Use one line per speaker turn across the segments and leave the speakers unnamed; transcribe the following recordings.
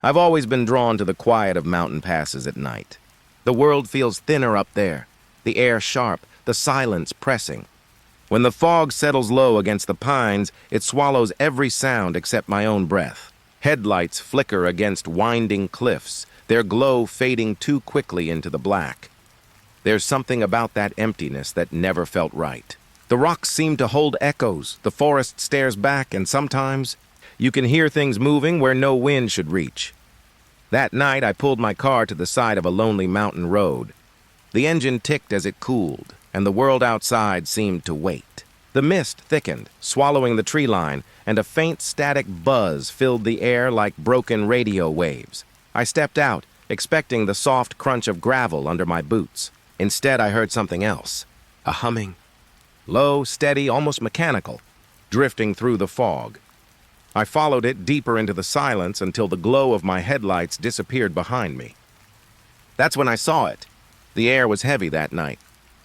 I've always been drawn to the quiet of mountain passes at night. The world feels thinner up there, the air sharp, the silence pressing. When the fog settles low against the pines, it swallows every sound except my own breath. Headlights flicker against winding cliffs, their glow fading too quickly into the black. There's something about that emptiness that never felt right. The rocks seem to hold echoes, the forest stares back, and sometimes you can hear things moving where no wind should reach. That night, I pulled my car to the side of a lonely mountain road. The engine ticked as it cooled, and the world outside seemed to wait. The mist thickened, swallowing the tree line, and a faint static buzz filled the air like broken radio waves. I stepped out, expecting the soft crunch of gravel under my boots. Instead, I heard something else, a humming. Low, steady, almost mechanical, drifting through the fog. I followed it deeper into the silence until the glow of my headlights disappeared behind me. That's when I saw it. The air was heavy that night.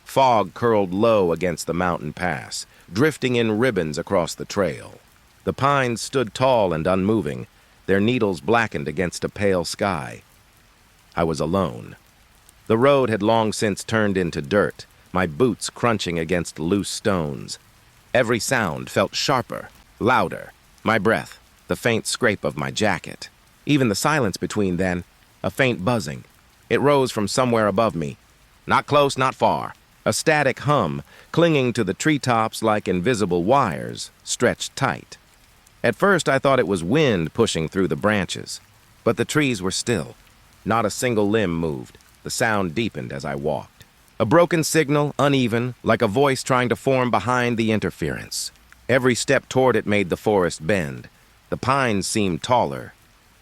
Fog curled low against the mountain pass, drifting in ribbons across the trail. The pines stood tall and unmoving, their needles blackened against a pale sky. I was alone. The road had long since turned into dirt, my boots crunching against loose stones. Every sound felt sharper, louder. My breath, the faint scrape of my jacket. Even the silence between then, a faint buzzing. It rose from somewhere above me. Not close, not far. A static hum, clinging to the treetops like invisible wires, stretched tight. At first, I thought it was wind pushing through the branches. But the trees were still. Not a single limb moved. The sound deepened as I walked. A broken signal, uneven, like a voice trying to form behind the interference. Every step toward it made the forest bend. The pines seemed taller,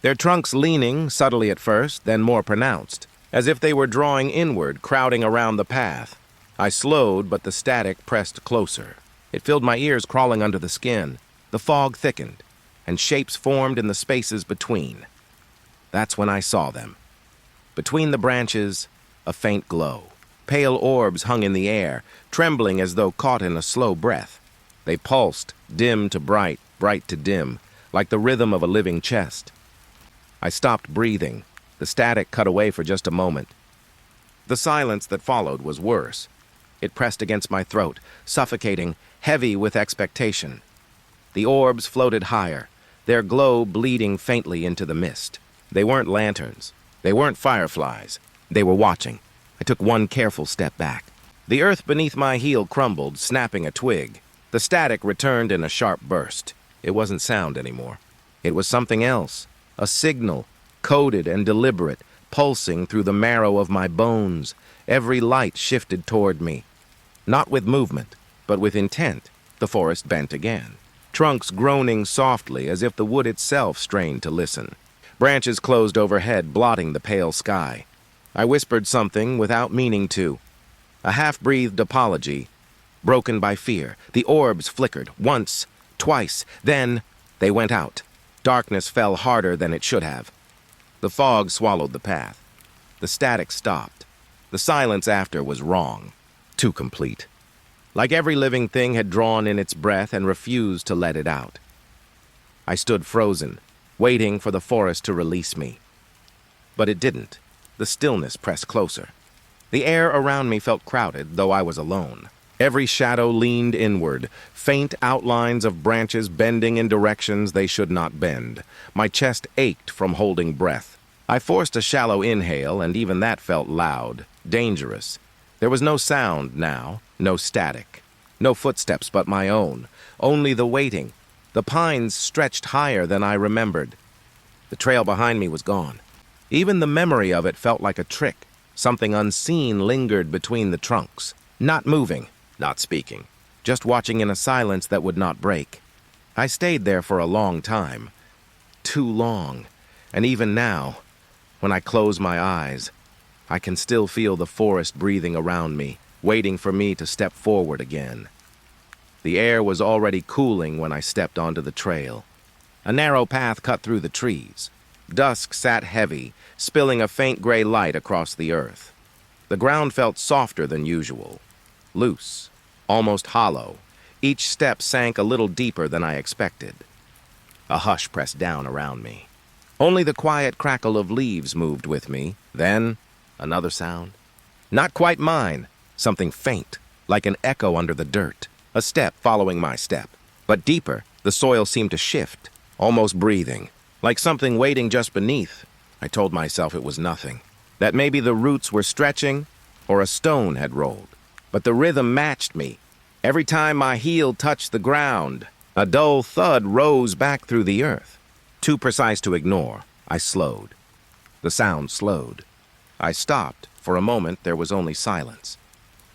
their trunks leaning, subtly at first, then more pronounced, as if they were drawing inward, crowding around the path. I slowed, but the static pressed closer. It filled my ears crawling under the skin. The fog thickened, and shapes formed in the spaces between. That's when I saw them. Between the branches, a faint glow. Pale orbs hung in the air, trembling as though caught in a slow breath. They pulsed, dim to bright, bright to dim, like the rhythm of a living chest. I stopped breathing. The static cut away for just a moment. The silence that followed was worse. It pressed against my throat, suffocating, heavy with expectation. The orbs floated higher, their glow bleeding faintly into the mist. They weren't lanterns. They weren't fireflies. They were watching. I took one careful step back. The earth beneath my heel crumbled, snapping a twig. The static returned in a sharp burst. It wasn't sound anymore. It was something else, a signal, coded and deliberate, pulsing through the marrow of my bones. Every light shifted toward me. Not with movement, but with intent. The forest bent again, trunks groaning softly as if the wood itself strained to listen. Branches closed overhead, blotting the pale sky. I whispered something without meaning to. A half-breathed apology, broken by fear. The orbs flickered, once, twice, then they went out. Darkness fell harder than it should have. The fog swallowed the path. The static stopped. The silence after was wrong, too complete. Like every living thing had drawn in its breath and refused to let it out. I stood frozen, waiting for the forest to release me. But it didn't. The stillness pressed closer. The air around me felt crowded, though I was alone. Every shadow leaned inward, faint outlines of branches bending in directions they should not bend. My chest ached from holding breath. I forced a shallow inhale, and even that felt loud, dangerous. There was no sound now, no static. No footsteps but my own, only the waiting. The pines stretched higher than I remembered. The trail behind me was gone. Even the memory of it felt like a trick. Something unseen lingered between the trunks, not moving, not speaking, just watching in a silence that would not break. I stayed there for a long time. Too long. And even now, when I close my eyes, I can still feel the forest breathing around me, waiting for me to step forward again. The air was already cooling when I stepped onto the trail. A narrow path cut through the trees. Dusk sat heavy, spilling a faint gray light across the earth. The ground felt softer than usual, loose, almost hollow. Each step sank a little deeper than I expected. A hush pressed down around me. Only the quiet crackle of leaves moved with me. Then, another sound. Not quite mine. Something faint, like an echo under the dirt. A step following my step. But deeper, the soil seemed to shift, almost breathing, like something waiting just beneath. I told myself it was nothing. That maybe the roots were stretching, or a stone had rolled. But the rhythm matched me. Every time my heel touched the ground, a dull thud rose back through the earth. Too precise to ignore, I slowed. The sound slowed. I stopped. For a moment, there was only silence.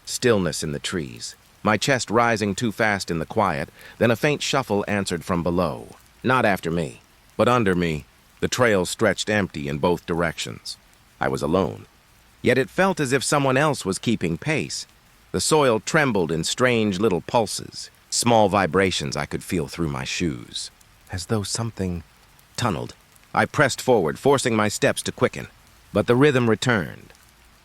Stillness in the trees. My chest rising too fast in the quiet, then a faint shuffle answered from below. Not after me, but under me. The trail stretched empty in both directions. I was alone. Yet it felt as if someone else was keeping pace. The soil trembled in strange little pulses, small vibrations I could feel through my shoes. As though something tunneled. I pressed forward, forcing my steps to quicken. But the rhythm returned.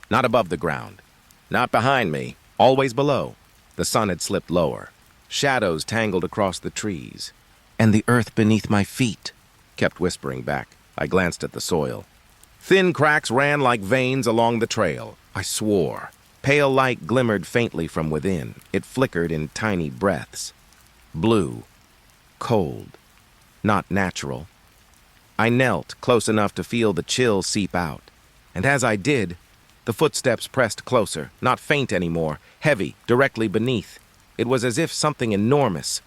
Not above the ground. Not behind me. Always below. The sun had slipped lower. Shadows tangled across the trees. And the earth beneath my feet kept whispering back. I glanced at the soil. Thin cracks ran like veins along the trail. I swore. Pale light glimmered faintly from within. It flickered in tiny breaths. Blue. Cold. Not natural. I knelt close enough to feel the chill seep out. And as I did, the footsteps pressed closer, not faint anymore, heavy, directly beneath. It was as if something enormous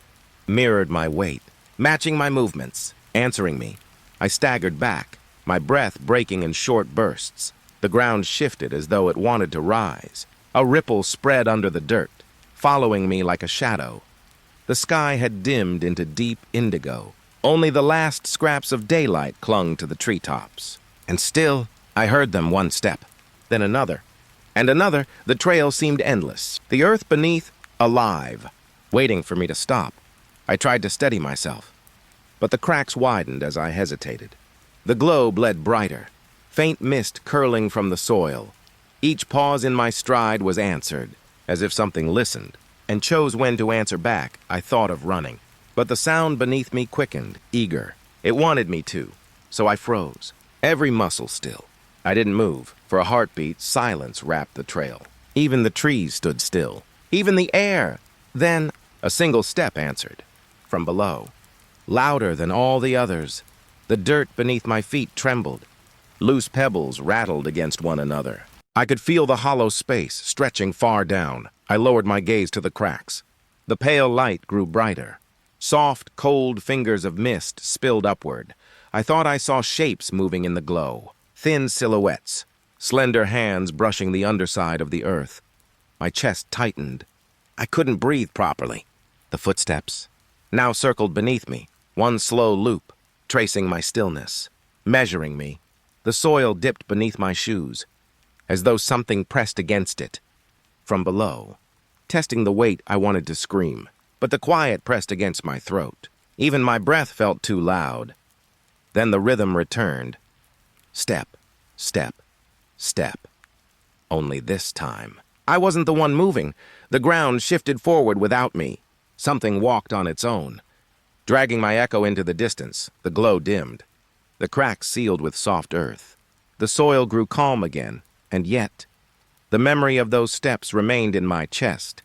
mirrored my weight, matching my movements, answering me. I staggered back, my breath breaking in short bursts. The ground shifted as though it wanted to rise. A ripple spread under the dirt, following me like a shadow. The sky had dimmed into deep indigo. Only the last scraps of daylight clung to the treetops. And still, I heard them one step, then another. And another. The trail seemed endless. The earth beneath, alive, waiting for me to stop. I tried to steady myself. But the cracks widened as I hesitated. The glow bled brighter, faint mist curling from the soil. Each pause in my stride was answered, as if something listened, and chose when to answer back. I thought of running. But the sound beneath me quickened, eager. It wanted me to, so I froze, every muscle still. I didn't move. For a heartbeat, silence wrapped the trail. Even the trees stood still. Even the air. Then, a single step answered. From below. Louder than all the others. The dirt beneath my feet trembled. Loose pebbles rattled against one another. I could feel the hollow space stretching far down. I lowered my gaze to the cracks. The pale light grew brighter. Soft, cold fingers of mist spilled upward. I thought I saw shapes moving in the glow. Thin silhouettes. Slender hands brushing the underside of the earth. My chest tightened. I couldn't breathe properly. The footsteps now circled beneath me. One slow loop, tracing my stillness, measuring me. The soil dipped beneath my shoes, as though something pressed against it. From below, testing the weight, I wanted to scream. But the quiet pressed against my throat. Even my breath felt too loud. Then the rhythm returned. Step, step, step. Only this time, I wasn't the one moving. The ground shifted forward without me. Something walked on its own. Dragging my echo into the distance, the glow dimmed. The cracks sealed with soft earth. The soil grew calm again, and yet, the memory of those steps remained in my chest.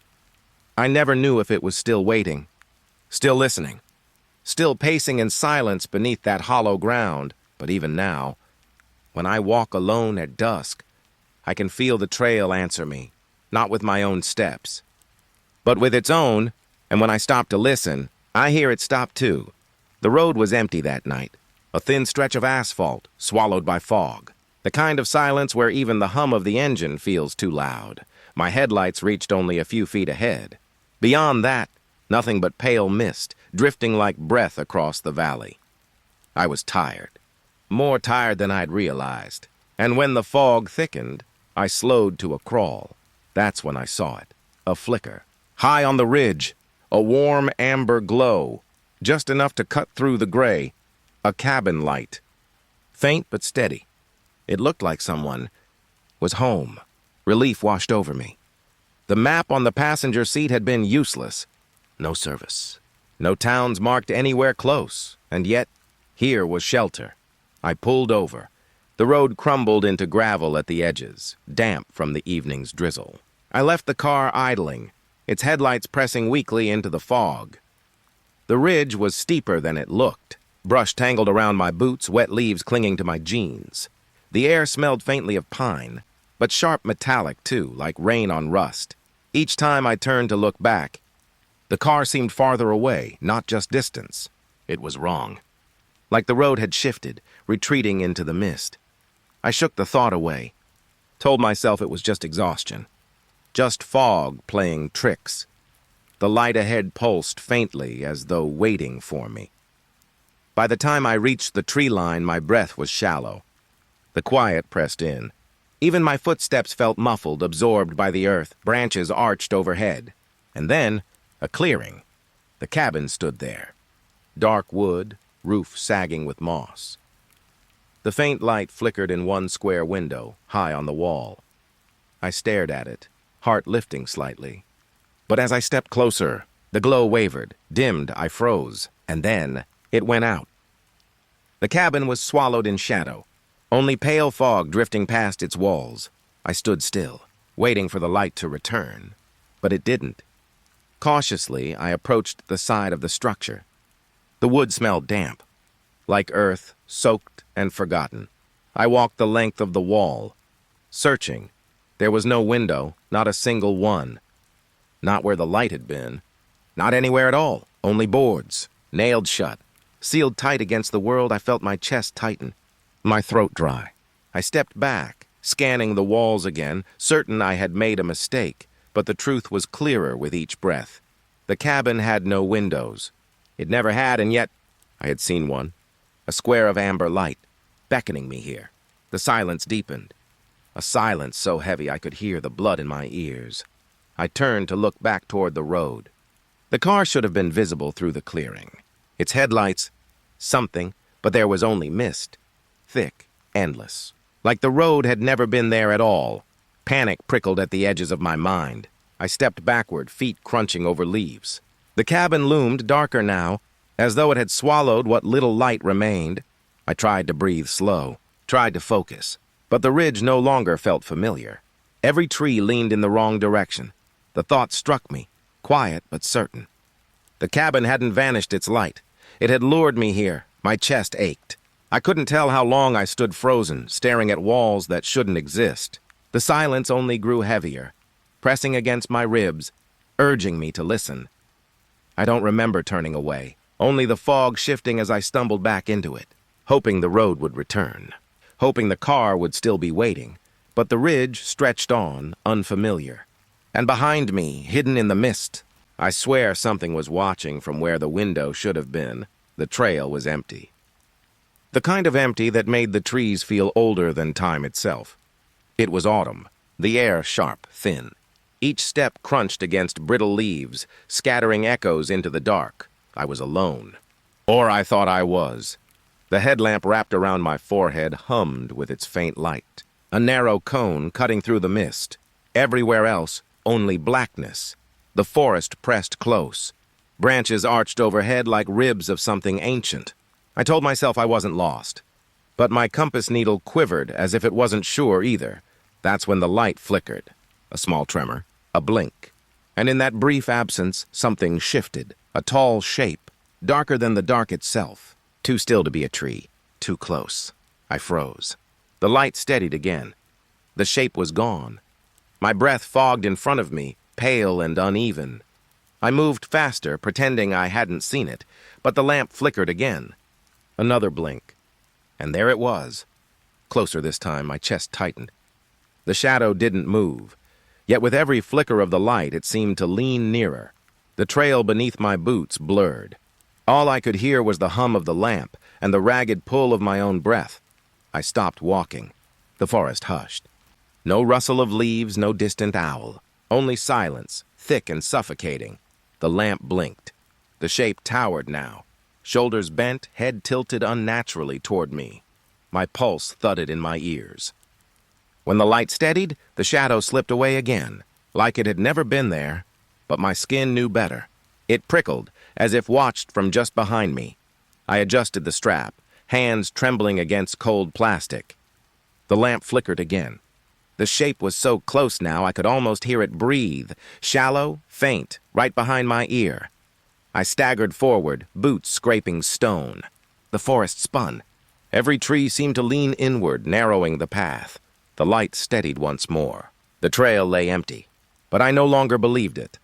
I never knew if it was still waiting, still listening, still pacing in silence beneath that hollow ground. But even now, when I walk alone at dusk, I can feel the trail answer me, not with my own steps, but with its own, and when I stop to listen, I hear it stop too. The road was empty that night, a thin stretch of asphalt swallowed by fog, the kind of silence where even the hum of the engine feels too loud. My headlights reached only a few feet ahead. Beyond that, nothing but pale mist, drifting like breath across the valley. I was tired, more tired than I'd realized, and when the fog thickened, I slowed to a crawl. That's when I saw it, a flicker. High on the ridge, a warm amber glow, just enough to cut through the gray, a cabin light. Faint but steady. It looked like someone was home. Relief washed over me. The map on the passenger seat had been useless. No service. No towns marked anywhere close, and yet here was shelter. I pulled over. The road crumbled into gravel at the edges, damp from the evening's drizzle. I left the car idling, its headlights pressing weakly into the fog. The ridge was steeper than it looked. Brush tangled around my boots, wet leaves clinging to my jeans. The air smelled faintly of pine, but sharp metallic too, like rain on rust. Each time I turned to look back, the car seemed farther away, not just distance. It was wrong. Like the road had shifted, retreating into the mist. I shook the thought away, told myself it was just exhaustion. Just fog playing tricks. The light ahead pulsed faintly as though waiting for me. By the time I reached the tree line, my breath was shallow. The quiet pressed in. Even my footsteps felt muffled, absorbed by the earth, branches arched overhead. And then, a clearing. The cabin stood there. Dark wood, roof sagging with moss. The faint light flickered in one square window, high on the wall. I stared at it, heart lifting slightly. But as I stepped closer, the glow wavered, dimmed, I froze, and then it went out. The cabin was swallowed in shadow, only pale fog drifting past its walls. I stood still, waiting for the light to return, but it didn't. Cautiously, I approached the side of the structure. The wood smelled damp, like earth, soaked and forgotten. I walked the length of the wall, searching. There was no window, not a single one. Not where the light had been. Not anywhere at all, only boards, nailed shut. Sealed tight against the world, I felt my chest tighten, my throat dry. I stepped back, scanning the walls again, certain I had made a mistake, but the truth was clearer with each breath. The cabin had no windows. It never had, and yet I had seen one. A square of amber light, beckoning me here. The silence deepened. A silence so heavy I could hear the blood in my ears. I turned to look back toward the road. The car should have been visible through the clearing. Its headlights, something, but there was only mist. Thick, endless. Like the road had never been there at all. Panic prickled at the edges of my mind. I stepped backward, feet crunching over leaves. The cabin loomed darker now, as though it had swallowed what little light remained. I tried to breathe slow, tried to focus, but the ridge no longer felt familiar. Every tree leaned in the wrong direction. The thought struck me, quiet but certain. The cabin hadn't vanished its light. It had lured me here. My chest ached. I couldn't tell how long I stood frozen, staring at walls that shouldn't exist. The silence only grew heavier, pressing against my ribs, urging me to listen. I don't remember turning away, only the fog shifting as I stumbled back into it, hoping the road would return, hoping the car would still be waiting. But the ridge stretched on, unfamiliar. And behind me, hidden in the mist, I swear something was watching from where the window should have been. The trail was empty. The kind of empty that made the trees feel older than time itself. It was autumn, the air sharp, thin. Each step crunched against brittle leaves, scattering echoes into the dark. I was alone. Or I thought I was. The headlamp wrapped around my forehead hummed with its faint light. A narrow cone cutting through the mist. Everywhere else, only blackness. The forest pressed close. Branches arched overhead like ribs of something ancient. I told myself I wasn't lost. But my compass needle quivered as if it wasn't sure either. That's when the light flickered. A small tremor, a blink. And in that brief absence, something shifted. A tall shape, darker than the dark itself. Too still to be a tree. Too close. I froze. The light steadied again. The shape was gone. My breath fogged in front of me, pale and uneven. I moved faster, pretending I hadn't seen it, but the lamp flickered again. Another blink. And there it was. Closer this time, my chest tightened. The shadow didn't move, yet with every flicker of the light, it seemed to lean nearer. The trail beneath my boots blurred. All I could hear was the hum of the lamp and the ragged pull of my own breath. I stopped walking. The forest hushed. No rustle of leaves, no distant owl. Only silence, thick and suffocating. The lamp blinked. The shape towered now. Shoulders bent, head tilted unnaturally toward me. My pulse thudded in my ears. When the light steadied, the shadow slipped away again, like it had never been there. But my skin knew better. It prickled, as if watched from just behind me. I adjusted the strap, hands trembling against cold plastic. The lamp flickered again. The shape was so close now I could almost hear it breathe, shallow, faint, right behind my ear. I staggered forward, boots scraping stone. The forest spun. Every tree seemed to lean inward, narrowing the path. The light steadied once more. The trail lay empty, but I no longer believed it.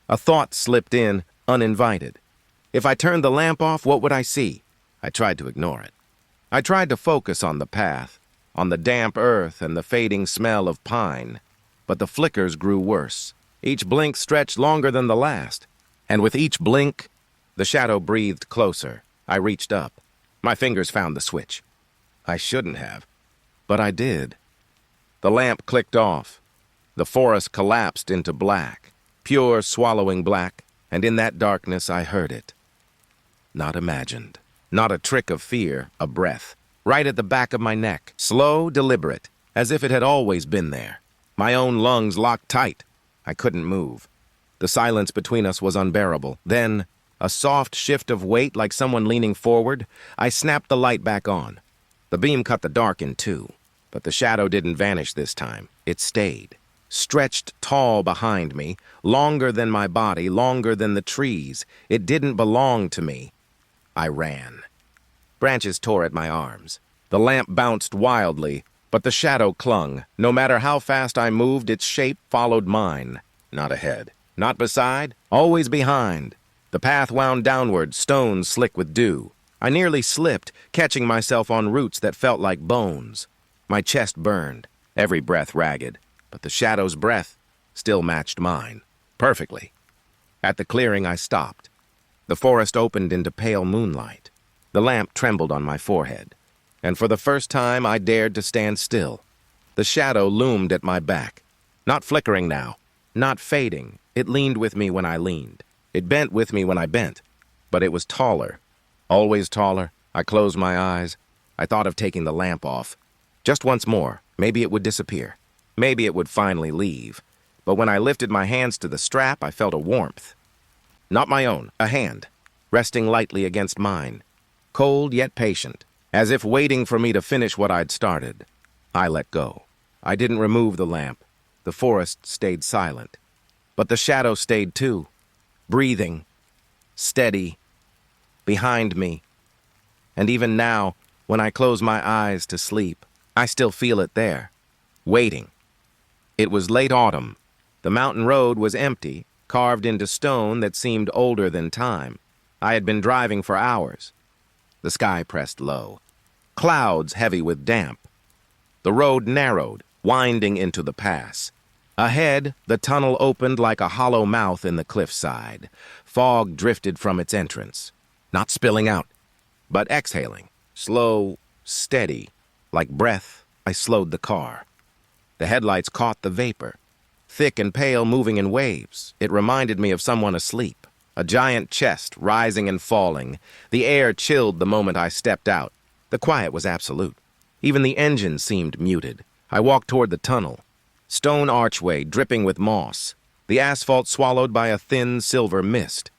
A thought slipped in, uninvited. If I turned the lamp off, what would I see? I tried to ignore it. I tried to focus on the path, on the damp earth and the fading smell of pine. But the flickers grew worse. Each blink stretched longer than the last. And with each blink, the shadow breathed closer. I reached up. My fingers found the switch. I shouldn't have, but I did. The lamp clicked off. The forest collapsed into black, pure swallowing black, and in that darkness I heard it. Not imagined. Not a trick of fear, a breath. Right at the back of my neck, slow, deliberate, as if it had always been there. My own lungs locked tight. I couldn't move. The silence between us was unbearable. Then, a soft shift of weight like someone leaning forward, I snapped the light back on. The beam cut the dark in two, but the shadow didn't vanish this time. It stayed, stretched tall behind me, longer than my body, longer than the trees. It didn't belong to me. I ran. Branches tore at my arms. The lamp bounced wildly, but the shadow clung. No matter how fast I moved, its shape followed mine. Not ahead. Not beside, always behind. The path wound downward, stones slick with dew. I nearly slipped, catching myself on roots that felt like bones. My chest burned, every breath ragged, but the shadow's breath still matched mine, perfectly. At the clearing, I stopped. The forest opened into pale moonlight. The lamp trembled on my forehead, and for the first time I dared to stand still. The shadow loomed at my back, not flickering now, not fading. It leaned with me when I leaned. It bent with me when I bent. But it was taller. Always taller. I closed my eyes. I thought of taking the lamp off. Just once more. Maybe it would disappear. Maybe it would finally leave. But when I lifted my hands to the strap, I felt a warmth. Not my own. A hand. Resting lightly against mine. Cold yet patient. As if waiting for me to finish what I'd started. I let go. I didn't remove the lamp. The forest stayed silent. But the shadow stayed too, breathing, steady, behind me. And even now, when I close my eyes to sleep, I still feel it there, waiting. It was late autumn. The mountain road was empty, carved into stone that seemed older than time. I had been driving for hours. The sky pressed low, clouds heavy with damp. The road narrowed, winding into the pass. Ahead, the tunnel opened like a hollow mouth in the cliffside. Fog drifted from its entrance, not spilling out, but exhaling, slow, steady. Like breath, I slowed the car. The headlights caught the vapor, thick and pale, moving in waves. It reminded me of someone asleep, a giant chest rising and falling. The air chilled the moment I stepped out. The quiet was absolute. Even the engine seemed muted. I walked toward the tunnel. Stone archway dripping with moss, the asphalt swallowed by a thin silver mist.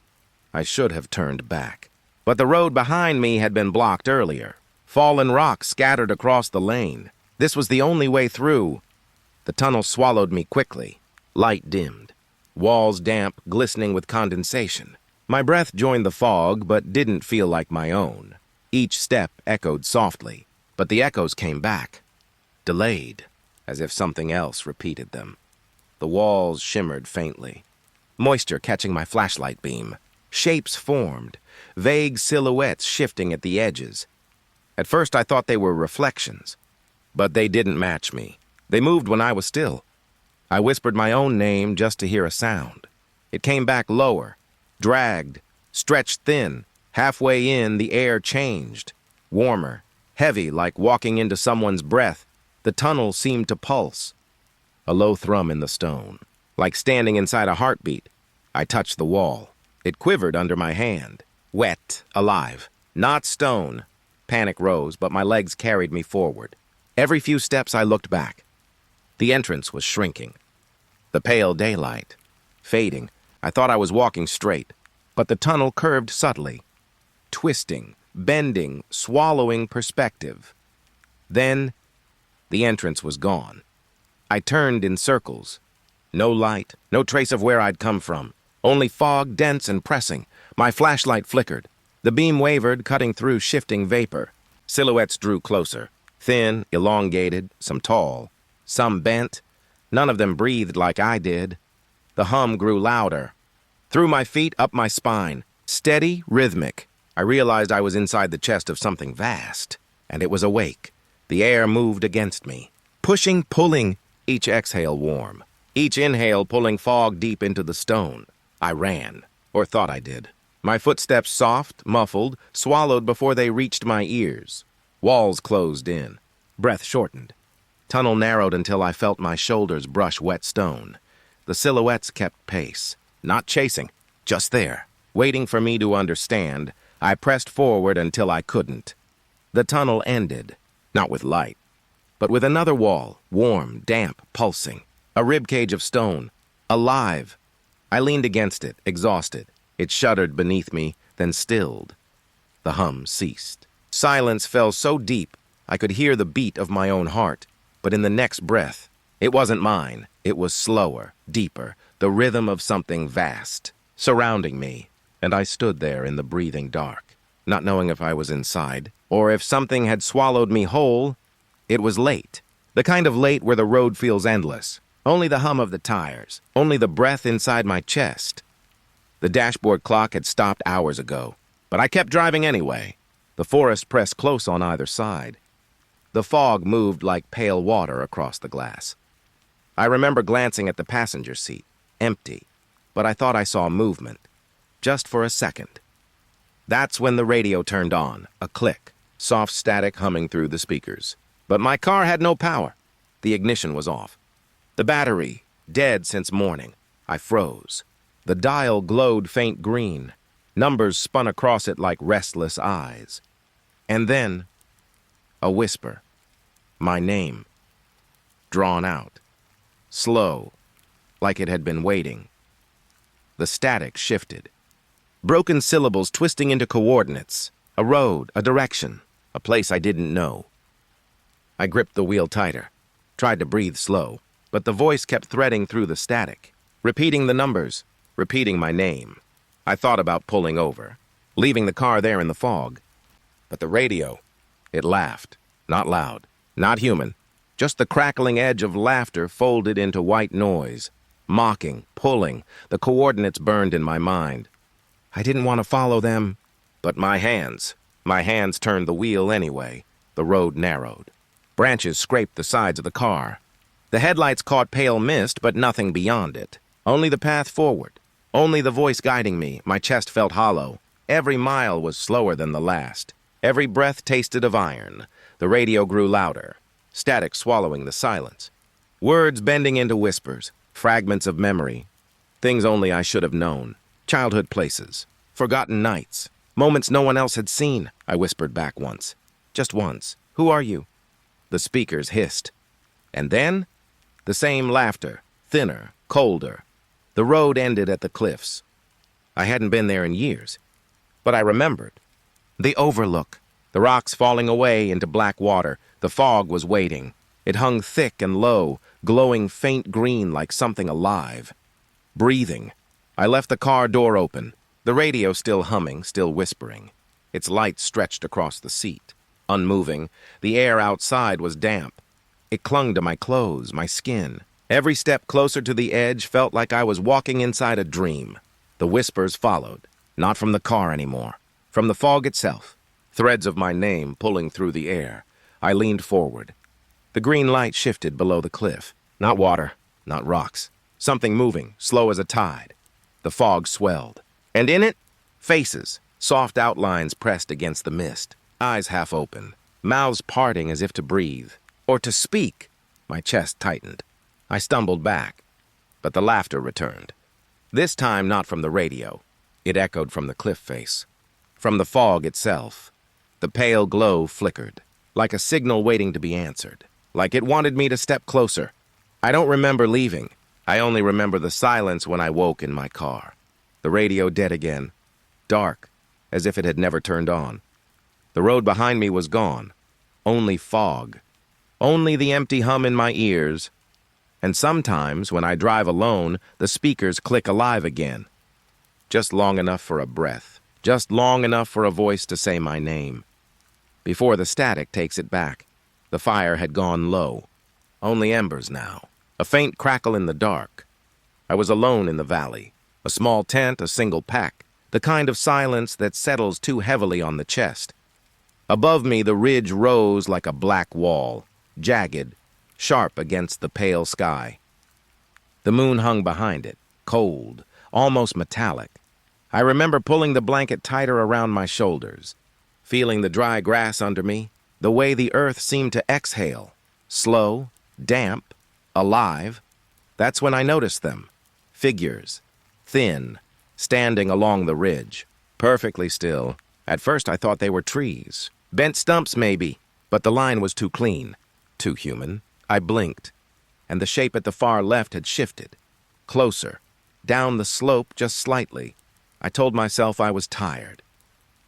I should have turned back. But the road behind me had been blocked earlier. Fallen rocks scattered across the lane. This was the only way through. The tunnel swallowed me quickly. Light dimmed. Walls damp, glistening with condensation. My breath joined the fog, but didn't feel like my own. Each step echoed softly, but the echoes came back. Delayed. As if something else repeated them. The walls shimmered faintly, moisture catching my flashlight beam. Shapes formed, vague silhouettes shifting at the edges. At first I thought they were reflections, but they didn't match me. They moved when I was still. I whispered my own name just to hear a sound. It came back lower, dragged, stretched thin. Halfway in, the air changed, warmer, heavy like walking into someone's breath. The tunnel seemed to pulse. A low thrum in the stone, like standing inside a heartbeat. I touched the wall. It quivered under my hand. Wet, alive, not stone. Panic rose, but my legs carried me forward. Every few steps I looked back. The entrance was shrinking. The pale daylight, fading. I thought I was walking straight, but the tunnel curved subtly, twisting, bending, swallowing perspective. Then, the entrance was gone. I turned in circles. No light, no trace of where I'd come from. Only fog, dense and pressing. My flashlight flickered. The beam wavered, cutting through shifting vapor. Silhouettes drew closer. Thin, elongated, some tall, some bent. None of them breathed like I did. The hum grew louder. Through my feet, up my spine. Steady, rhythmic. I realized I was inside the chest of something vast, and it was awake. The air moved against me. Pushing, pulling, each exhale warm. Each inhale pulling fog deep into the stone. I ran, or thought I did. My footsteps soft, muffled, swallowed before they reached my ears. Walls closed in. Breath shortened. Tunnel narrowed until I felt my shoulders brush wet stone. The silhouettes kept pace. Not chasing, just there. Waiting for me to understand, I pressed forward until I couldn't. The tunnel ended, not with light, but with another wall, warm, damp, pulsing. A ribcage of stone, alive. I leaned against it, exhausted. It shuddered beneath me, then stilled. The hum ceased. Silence fell so deep, I could hear the beat of my own heart. But in the next breath, it wasn't mine. It was slower, deeper, the rhythm of something vast, surrounding me. And I stood there in the breathing dark, not knowing if I was inside, or if something had swallowed me whole. It was late, the kind of late where the road feels endless. Only the hum of the tires, only the breath inside my chest. The dashboard clock had stopped hours ago, but I kept driving anyway. The forest pressed close on either side. The fog moved like pale water across the glass. I remember glancing at the passenger seat, empty, but I thought I saw movement, just for a second. That's when the radio turned on, a click, soft static humming through the speakers. But my car had no power. The ignition was off. The battery, dead since morning. I froze. The dial glowed faint green. Numbers spun across it like restless eyes. And then, a whisper. My name. Drawn out. Slow, like it had been waiting. The static shifted. Broken syllables twisting into coordinates. A road, a direction, a place I didn't know. I gripped the wheel tighter, tried to breathe slow, but the voice kept threading through the static, repeating the numbers, repeating my name. I thought about pulling over, leaving the car there in the fog. But the radio, it laughed, not loud, not human, just the crackling edge of laughter folded into white noise, mocking, pulling. The coordinates burned in my mind. I didn't want to follow them, but my hands turned the wheel anyway. The road narrowed. Branches scraped the sides of the car. The headlights caught pale mist, but nothing beyond it. Only the path forward. Only the voice guiding me. My chest felt hollow. Every mile was slower than the last. Every breath tasted of iron. The radio grew louder, static swallowing the silence. Words bending into whispers, fragments of memory. Things only I should have known. Childhood places. Forgotten nights. Moments no one else had seen. I whispered back once. Just once. Who are you? The speakers hissed. And then, the same laughter, thinner, colder. The road ended at the cliffs. I hadn't been there in years, but I remembered. The overlook, the rocks falling away into black water. The fog was waiting. It hung thick and low, glowing faint green like something alive. Breathing. I left the car door open, the radio still humming, still whispering. Its light stretched across the seat. Unmoving, the air outside was damp. It clung to my clothes, my skin. Every step closer to the edge felt like I was walking inside a dream. The whispers followed, not from the car anymore, from the fog itself. Threads of my name pulling through the air. I leaned forward. The green light shifted below the cliff. Not water, not rocks. Something moving, slow as a tide. The fog swelled. And in it, faces, soft outlines pressed against the mist. Eyes half open, mouths parting as if to breathe, or to speak. My chest tightened. I stumbled back, but the laughter returned. This time not from the radio. It echoed from the cliff face, from the fog itself. The pale glow flickered, like a signal waiting to be answered, like it wanted me to step closer. I don't remember leaving. I only remember the silence when I woke in my car. The radio dead again, dark, as if it had never turned on. The road behind me was gone. Only fog. Only the empty hum in my ears. And sometimes, when I drive alone, the speakers click alive again. Just long enough for a breath. Just long enough for a voice to say my name. Before the static takes it back, the fire had gone low. Only embers now. A faint crackle in the dark. I was alone in the valley. A small tent, a single pack. The kind of silence that settles too heavily on the chest. Above me, the ridge rose like a black wall, jagged, sharp against the pale sky. The moon hung behind it, cold, almost metallic. I remember pulling the blanket tighter around my shoulders, feeling the dry grass under me, the way the earth seemed to exhale, slow, damp, alive. That's when I noticed them. Figures, thin, standing along the ridge, perfectly still. At first I thought they were trees, bent stumps maybe, but the line was too clean, too human. I blinked, and the shape at the far left had shifted, closer, down the slope just slightly. I told myself I was tired.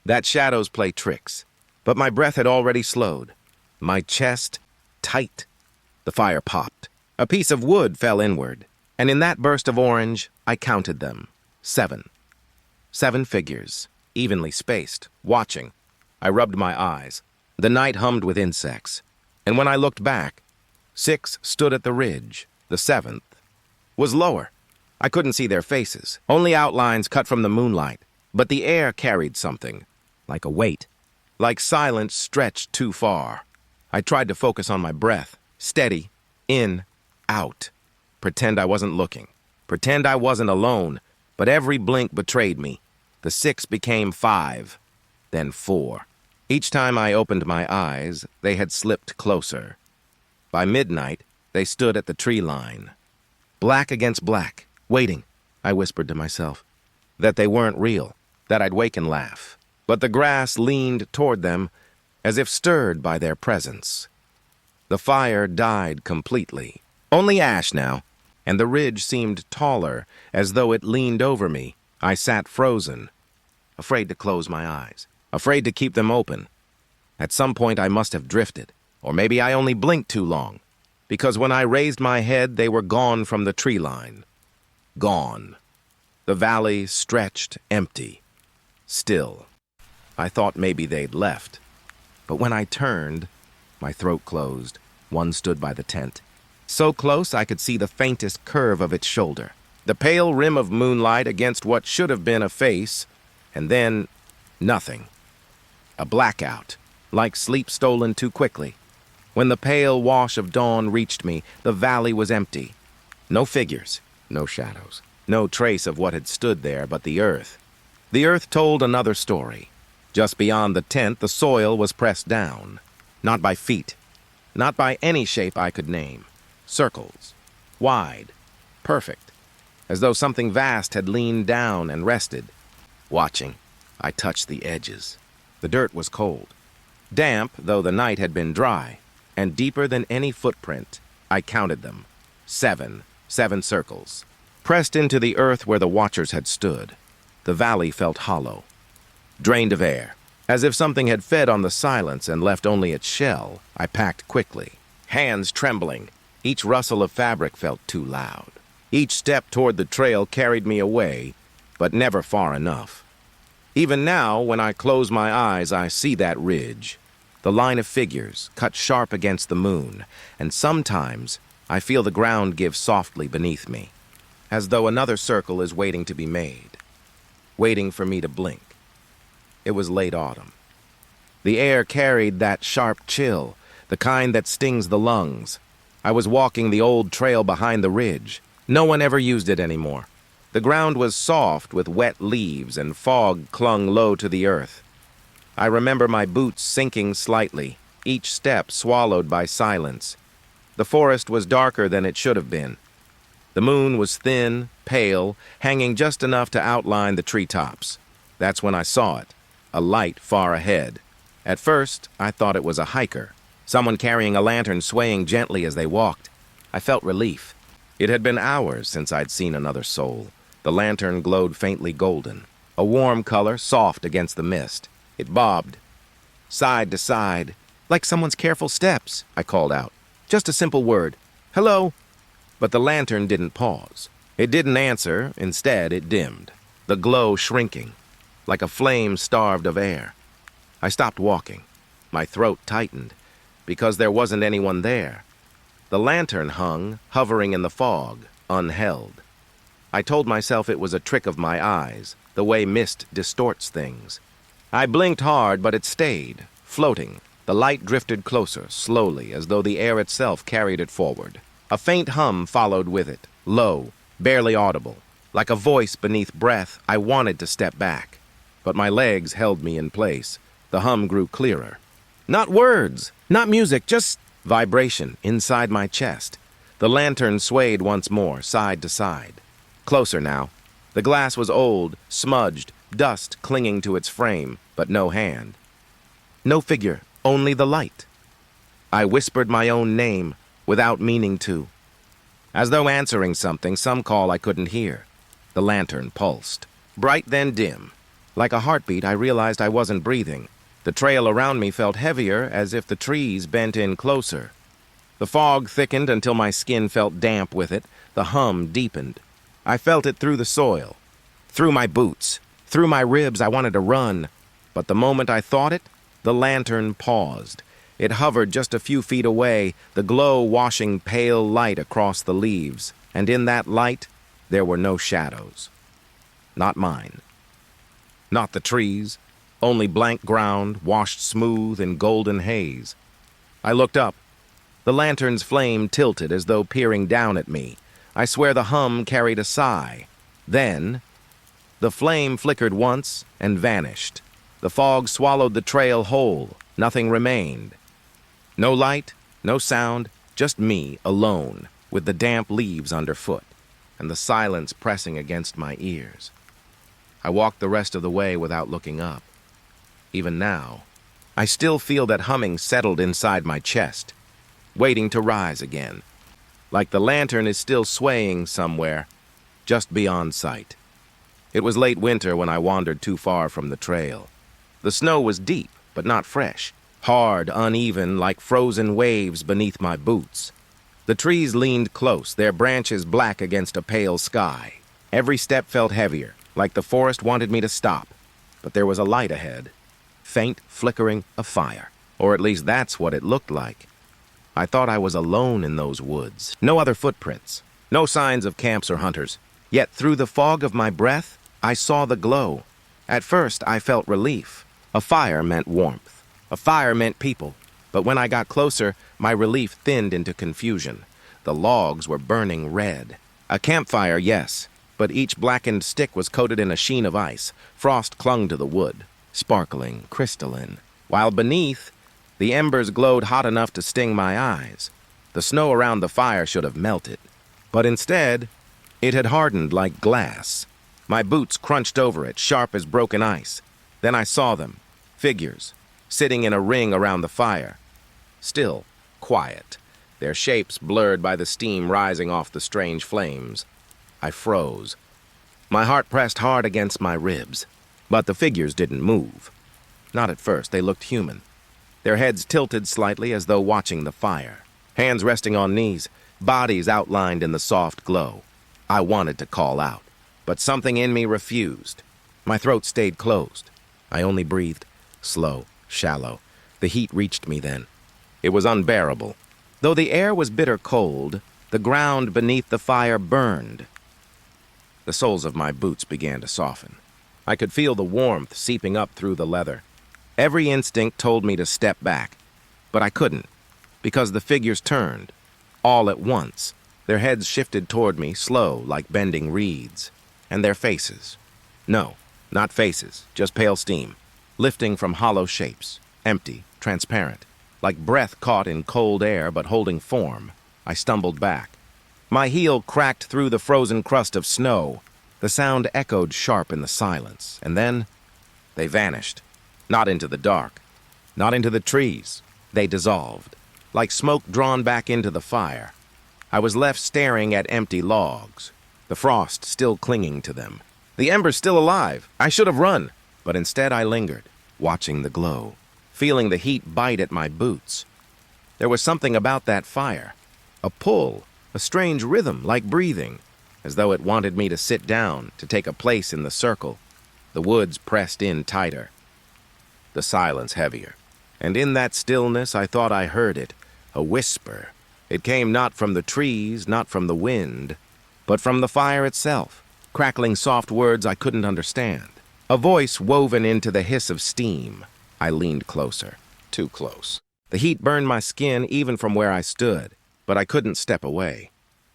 That shadows play tricks, but my breath had already slowed. My chest tight. The fire popped. A piece of wood fell inward, and in that burst of orange, I counted them. 7. 7 figures, evenly spaced, watching. I rubbed my eyes. The night hummed with insects, and when I looked back, 6 stood at the ridge. The 7th was lower. I couldn't see their faces, only outlines cut from the moonlight, but the air carried something, like a weight, like silence stretched too far. I tried to focus on my breath, steady, in, out, pretend I wasn't looking, pretend I wasn't alone, but every blink betrayed me. The 6 became 5, then 4. Each time I opened my eyes, they had slipped closer. By midnight, they stood at the tree line. Black against black, waiting, I whispered to myself. That they weren't real, that I'd wake and laugh. But the grass leaned toward them, as if stirred by their presence. The fire died completely. Only ash now, and the ridge seemed taller, as though it leaned over me. I sat frozen, afraid to close my eyes, afraid to keep them open. At some point I must have drifted, or maybe I only blinked too long, because when I raised my head, they were gone from the tree line. Gone. The valley stretched empty, still. I thought maybe they'd left, but when I turned, my throat closed. One stood by the tent, so close I could see the faintest curve of its shoulder, the pale rim of moonlight against what should have been a face, and then nothing. A blackout, like sleep stolen too quickly. When the pale wash of dawn reached me, the valley was empty. No figures, no shadows, no trace of what had stood there but the earth. The earth told another story. Just beyond the tent, the soil was pressed down, not by feet, not by any shape I could name. Circles, wide, perfect, as though something vast had leaned down and rested. Watching, I touched the edges. The dirt was cold, damp though the night had been dry, and deeper than any footprint. I counted them. 7 circles, pressed into the earth where the watchers had stood. The valley felt hollow, drained of air, as if something had fed on the silence and left only its shell. I packed quickly, hands trembling. Each rustle of fabric felt too loud. Each step toward the trail carried me away, but never far enough. Even now, when I close my eyes, I see that ridge, the line of figures cut sharp against the moon, and sometimes I feel the ground give softly beneath me, as though another circle is waiting to be made, waiting for me to blink. It was late autumn. The air carried that sharp chill, the kind that stings the lungs. I was walking the old trail behind the ridge. No one ever used it anymore. The ground was soft with wet leaves and fog clung low to the earth. I remember my boots sinking slightly, each step swallowed by silence. The forest was darker than it should have been. The moon was thin, pale, hanging just enough to outline the treetops. That's when I saw it, a light far ahead. At first, I thought it was a hiker, someone carrying a lantern swaying gently as they walked. I felt relief. It had been hours since I'd seen another soul. The lantern glowed faintly golden, a warm color soft against the mist. It bobbed, side to side, like someone's careful steps, I called out. Just a simple word, hello. But the lantern didn't pause. It didn't answer, instead it dimmed, the glow shrinking, like a flame starved of air. I stopped walking. My throat tightened, because there wasn't anyone there. The lantern hung, hovering in the fog, unheld. I told myself it was a trick of my eyes, the way mist distorts things. I blinked hard, but it stayed, floating. The light drifted closer, slowly, as though the air itself carried it forward. A faint hum followed with it, low, barely audible. Like a voice beneath breath, I wanted to step back. But my legs held me in place. The hum grew clearer. Not words, not music, just vibration inside my chest. The lantern swayed once more, side to side. Closer now. The glass was old, smudged, dust clinging to its frame, but no hand. No figure, only the light. I whispered my own name, without meaning to. As though answering something, some call I couldn't hear. The lantern pulsed. Bright then dim. Like a heartbeat, I realized I wasn't breathing. The trail around me felt heavier, as if the trees bent in closer. The fog thickened until my skin felt damp with it. The hum deepened. I felt it through the soil, through my boots, through my ribs. I wanted to run. But the moment I thought it, the lantern paused. It hovered just a few feet away, the glow washing pale light across the leaves. And in that light, there were no shadows. Not mine. Not the trees. Only blank ground, washed smooth in golden haze. I looked up. The lantern's flame tilted as though peering down at me. I swear the hum carried a sigh. Then, the flame flickered once and vanished. The fog swallowed the trail whole. Nothing remained. No light, no sound, just me alone, with the damp leaves underfoot, and the silence pressing against my ears. I walked the rest of the way without looking up. Even now, I still feel that humming settled inside my chest, waiting to rise again, like the lantern is still swaying somewhere, just beyond sight. It was late winter when I wandered too far from the trail. The snow was deep, but not fresh, hard, uneven, like frozen waves beneath my boots. The trees leaned close, their branches black against a pale sky. Every step felt heavier, like the forest wanted me to stop. But there was a light ahead. Faint flickering of fire, or at least that's what it looked like. I thought I was alone in those woods. No other footprints, no signs of camps or hunters. Yet through the fog of my breath, I saw the glow. At first, I felt relief. A fire meant warmth. A fire meant people. But when I got closer, my relief thinned into confusion. The logs were burning red. A campfire, yes, but each blackened stick was coated in a sheen of ice. Frost clung to the wood, sparkling, crystalline, while beneath, the embers glowed hot enough to sting my eyes. The snow around the fire should have melted, but instead, it had hardened like glass. My boots crunched over it, sharp as broken ice. Then I saw them, figures, sitting in a ring around the fire. Still, quiet, their shapes blurred by the steam rising off the strange flames. I froze. My heart pressed hard against my ribs. But the figures didn't move. Not at first, they looked human. Their heads tilted slightly as though watching the fire. Hands resting on knees, bodies outlined in the soft glow. I wanted to call out, but something in me refused. My throat stayed closed. I only breathed, slow, shallow. The heat reached me then. It was unbearable. Though the air was bitter cold, the ground beneath the fire burned. The soles of my boots began to soften. I could feel the warmth seeping up through the leather. Every instinct told me to step back, but I couldn't, because the figures turned, all at once. Their heads shifted toward me, slow, like bending reeds. And their faces. No, not faces, just pale steam, lifting from hollow shapes, empty, transparent, like breath caught in cold air but holding form. I stumbled back. My heel cracked through the frozen crust of snow. The sound echoed sharp in the silence, and then they vanished. Not into the dark, not into the trees. They dissolved, like smoke drawn back into the fire. I was left staring at empty logs, the frost still clinging to them. The embers still alive. I should have run, but instead I lingered, watching the glow. feeling the heat bite at my boots. There was something about that fire, a pull, a strange rhythm like breathing, as though it wanted me to sit down, to take a place in the circle. The woods pressed in tighter, the silence heavier. And in that stillness I thought I heard it, a whisper. It came not from the trees, not from the wind, but from the fire itself, crackling soft words I couldn't understand. A voice woven into the hiss of steam. I leaned closer, too close. The heat burned my skin even from where I stood, but I couldn't step away.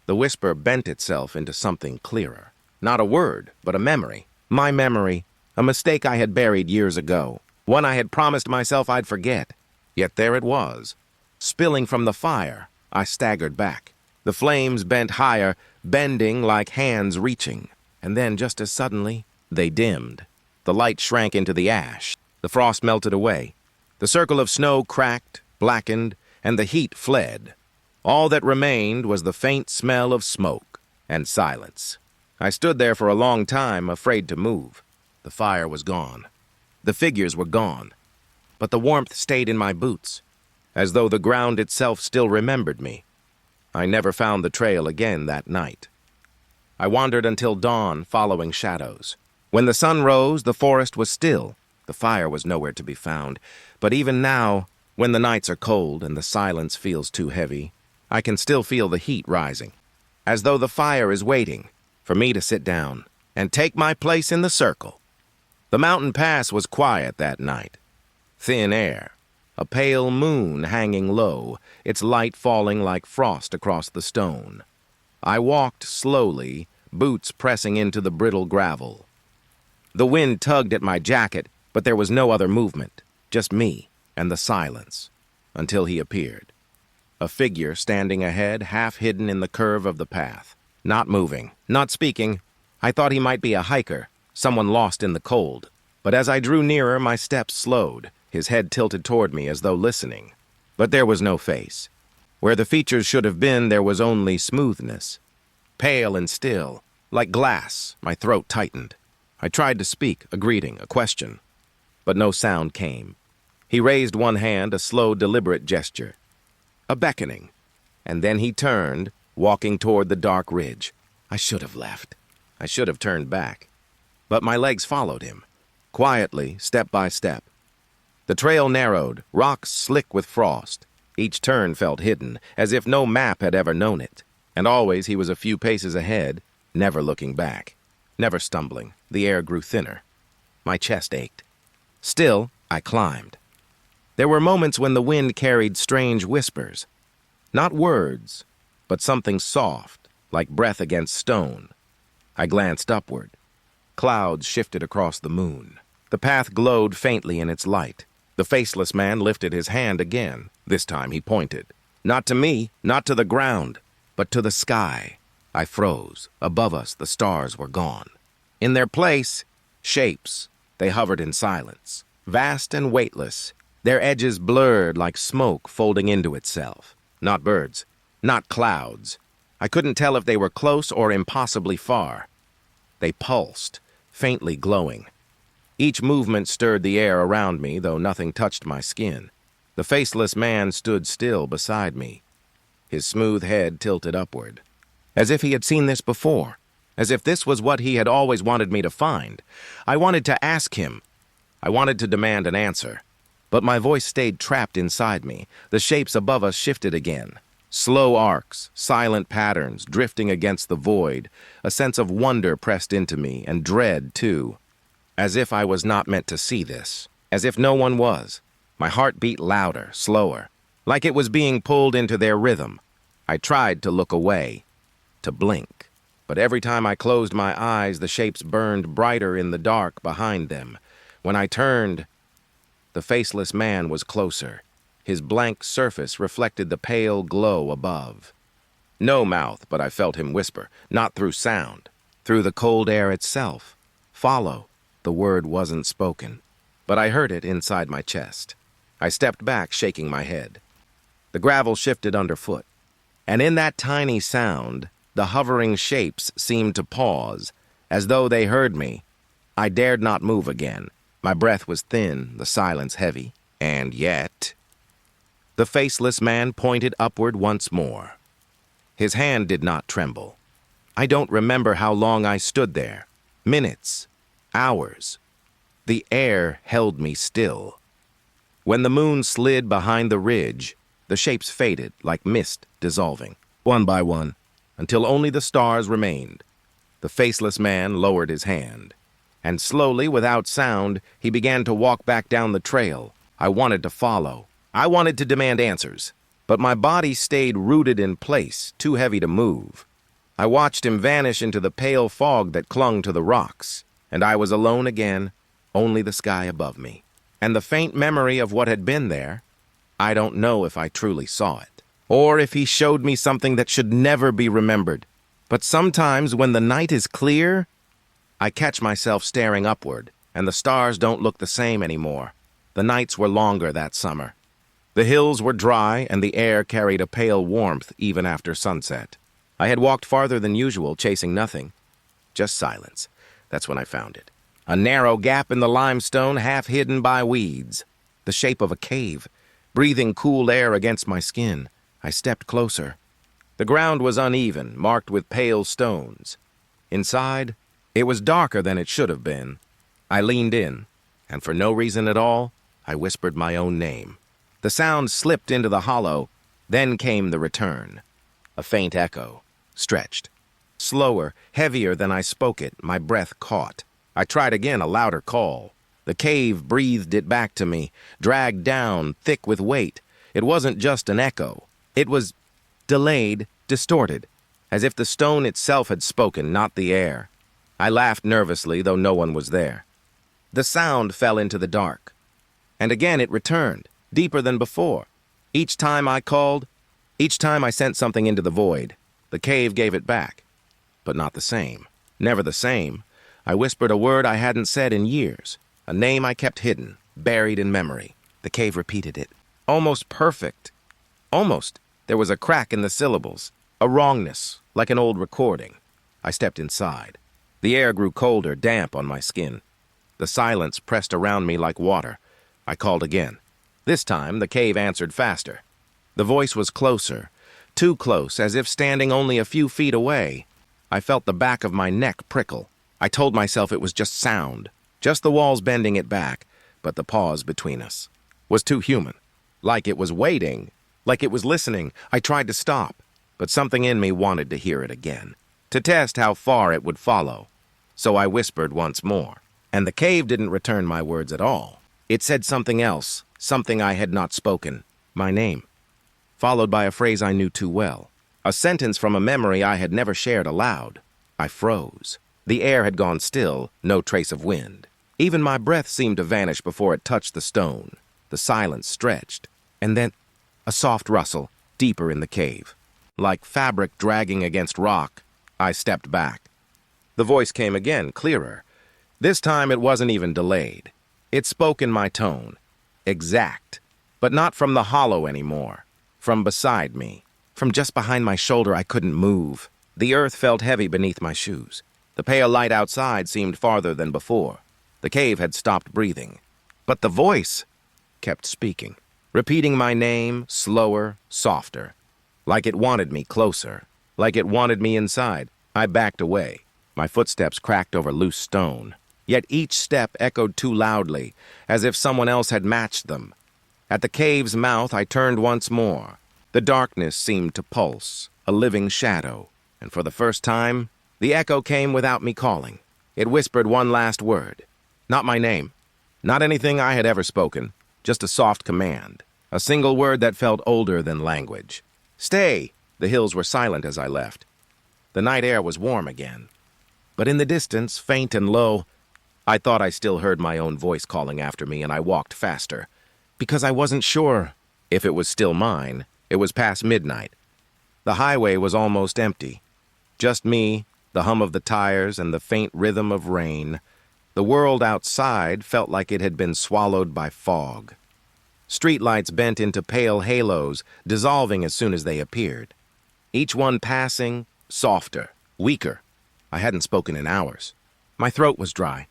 The whisper bent itself into something clearer. Not a word, but a memory. My memory, a mistake I had buried years ago. One I had promised myself I'd forget. Yet there it was. Spilling from the fire, I staggered back. The flames bent higher, bending like hands reaching. And then, just as suddenly, they dimmed. The light shrank into the ash. The frost melted away. The circle of snow cracked, blackened, and the heat fled. All that remained was the faint smell of smoke and silence. I stood there for a long time, afraid to move. The fire was gone. The figures were gone. But the warmth stayed in my boots, as though the ground itself still remembered me. I never found the trail again that night. I wandered until dawn, following shadows. When the sun rose, the forest was still. The fire was nowhere to be found. But even now, when the nights are cold and the silence feels too heavy, I can still feel the heat rising, as though the fire is waiting for me to sit down and take my place in the circle. The mountain pass was quiet that night. Thin air, a pale moon hanging low, its light falling like frost across the stone. I walked slowly, boots pressing into the brittle gravel. The wind tugged at my jacket, but there was no other movement, just me and the silence, until he appeared. A figure standing ahead, half hidden in the curve of the path. Not moving, not speaking. I thought he might be a hiker, someone lost in the cold. But as I drew nearer, my steps slowed, his head tilted toward me as though listening. But there was no face. Where the features should have been, there was only smoothness. Pale and still, like glass, my throat tightened. I tried to speak, a greeting, a question. But no sound came. He raised one hand, a slow, deliberate gesture. A beckoning. And then he turned, walking toward the dark ridge. I should have left. I should have turned back. But my legs followed him, quietly, step by step. The trail narrowed, rocks slick with frost. Each turn felt hidden, as if no map had ever known it. And always he was a few paces ahead, never looking back, never stumbling. The air grew thinner. My chest ached. Still, I climbed. There were moments when the wind carried strange whispers. Not words, but something soft, like breath against stone. I glanced upward. Clouds shifted across the moon. The path glowed faintly in its light. The faceless man lifted his hand again. This time he pointed. Not to me, not to the ground, but to the sky. I froze. Above us, the stars were gone. In their place, shapes. They hovered in silence, vast and weightless, their edges blurred like smoke folding into itself. Not birds, not clouds. I couldn't tell if they were close or impossibly far. They pulsed, faintly glowing. Each movement stirred the air around me, though nothing touched my skin. The faceless man stood still beside me, his smooth head tilted upward, as if he had seen this before, as if this was what he had always wanted me to find. I wanted to ask him. I wanted to demand an answer. But my voice stayed trapped inside me. The shapes above us shifted again. Slow arcs, silent patterns drifting against the void. A sense of wonder pressed into me, and dread, too. As if I was not meant to see this. As if no one was. My heart beat louder, slower, like it was being pulled into their rhythm. I tried to look away, to blink. But every time I closed my eyes, the shapes burned brighter in the dark behind them. When I turned, the faceless man was closer. His blank surface reflected the pale glow above. No mouth, but I felt him whisper, not through sound, through the cold air itself. Follow. The word wasn't spoken, but I heard it inside my chest. I stepped back, shaking my head. The gravel shifted underfoot, and in that tiny sound, the hovering shapes seemed to pause, as though they heard me. I dared not move again. My breath was thin, the silence heavy. And yet, the faceless man pointed upward once more. His hand did not tremble. I don't remember how long I stood there. Minutes, hours. The air held me still. When the moon slid behind the ridge, the shapes faded like mist dissolving, one by one, until only the stars remained. The faceless man lowered his hand, and slowly, without sound, he began to walk back down the trail. I wanted to follow. I wanted to demand answers, but my body stayed rooted in place, too heavy to move. I watched him vanish into the pale fog that clung to the rocks, and I was alone again, only the sky above me. And the faint memory of what had been there, I don't know if I truly saw it, or if he showed me something that should never be remembered. But sometimes when the night is clear, I catch myself staring upward, and the stars don't look the same anymore. The nights were longer that summer. The hills were dry, and the air carried a pale warmth even after sunset. I had walked farther than usual, chasing nothing. Just silence. That's when I found it. A narrow gap in the limestone, half hidden by weeds. The shape of a cave, breathing cool air against my skin. I stepped closer. The ground was uneven, marked with pale stones. Inside, it was darker than it should have been. I leaned in, and for no reason at all, I whispered my own name. The sound slipped into the hollow, then came the return. A faint echo, stretched. Slower, heavier than I spoke it, my breath caught. I tried again, a louder call. The cave breathed it back to me, dragged down, thick with weight. It wasn't just an echo. It was delayed, distorted, as if the stone itself had spoken, not the air. I laughed nervously, though no one was there. The sound fell into the dark. And again it returned, deeper than before. Each time I called, each time I sent something into the void. The cave gave it back. But not the same. Never the same. I whispered a word I hadn't said in years. A name I kept hidden, buried in memory. The cave repeated it. Almost perfect. Almost. There was a crack in the syllables. A wrongness, like an old recording. I stepped inside. The air grew colder, damp on my skin. The silence pressed around me like water. I called again. This time, the cave answered faster. The voice was closer, too close, as if standing only a few feet away. I felt the back of my neck prickle. I told myself it was just sound, just the walls bending it back, but the pause between us was too human. Like it was waiting, like it was listening. I tried to stop, but something in me wanted to hear it again, to test how far it would follow. So I whispered once more, and the cave didn't return my words at all. It said something else, something I had not spoken, my name, followed by a phrase I knew too well, a sentence from a memory I had never shared aloud. I froze. The air had gone still, no trace of wind. Even my breath seemed to vanish before it touched the stone. The silence stretched, and then a soft rustle, deeper in the cave. Like fabric dragging against rock, I stepped back. The voice came again, clearer. This time it wasn't even delayed. It spoke in my tone, exact, but not from the hollow anymore. From beside me, from just behind my shoulder. I couldn't move. The earth felt heavy beneath my shoes. The pale light outside seemed farther than before. The cave had stopped breathing. But the voice kept speaking, repeating my name, slower, softer, like it wanted me closer, like it wanted me inside. I backed away. My footsteps cracked over loose stone. Yet each step echoed too loudly, as if someone else had matched them. At the cave's mouth, I turned once more. The darkness seemed to pulse, a living shadow, and for the first time, the echo came without me calling. It whispered one last word. Not my name, not anything I had ever spoken, just a soft command, a single word that felt older than language. Stay! The hills were silent as I left. The night air was warm again. But in the distance, faint and low, I thought I still heard my own voice calling after me, and I walked faster, because I wasn't sure if it was still mine. It was past midnight. The highway was almost empty. Just me, the hum of the tires, and the faint rhythm of rain. The world outside felt like it had been swallowed by fog. Streetlights bent into pale halos, dissolving as soon as they appeared. Each one passing, softer, weaker. I hadn't spoken in hours. My throat was dry.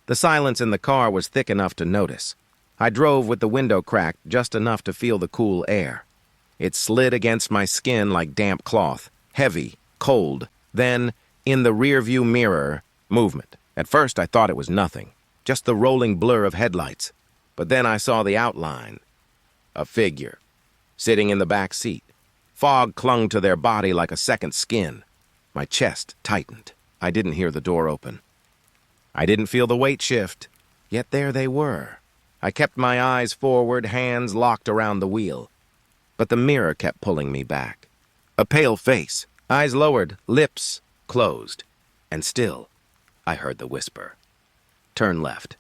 The silence in the car was thick enough to notice. I drove with the window cracked just enough to feel the cool air. It slid against my skin like damp cloth, heavy, cold. Then, in the rearview mirror, movement. At first I thought it was nothing, just the rolling blur of headlights. But then I saw the outline. A figure, sitting in the back seat. Fog clung to their body like a second skin. My chest tightened. I didn't hear the door open. I didn't feel the weight shift, yet there they were. I kept my eyes forward, hands locked around the wheel. But the mirror kept pulling me back. A pale face, eyes lowered, lips closed. And still, I heard the whisper. Turn left.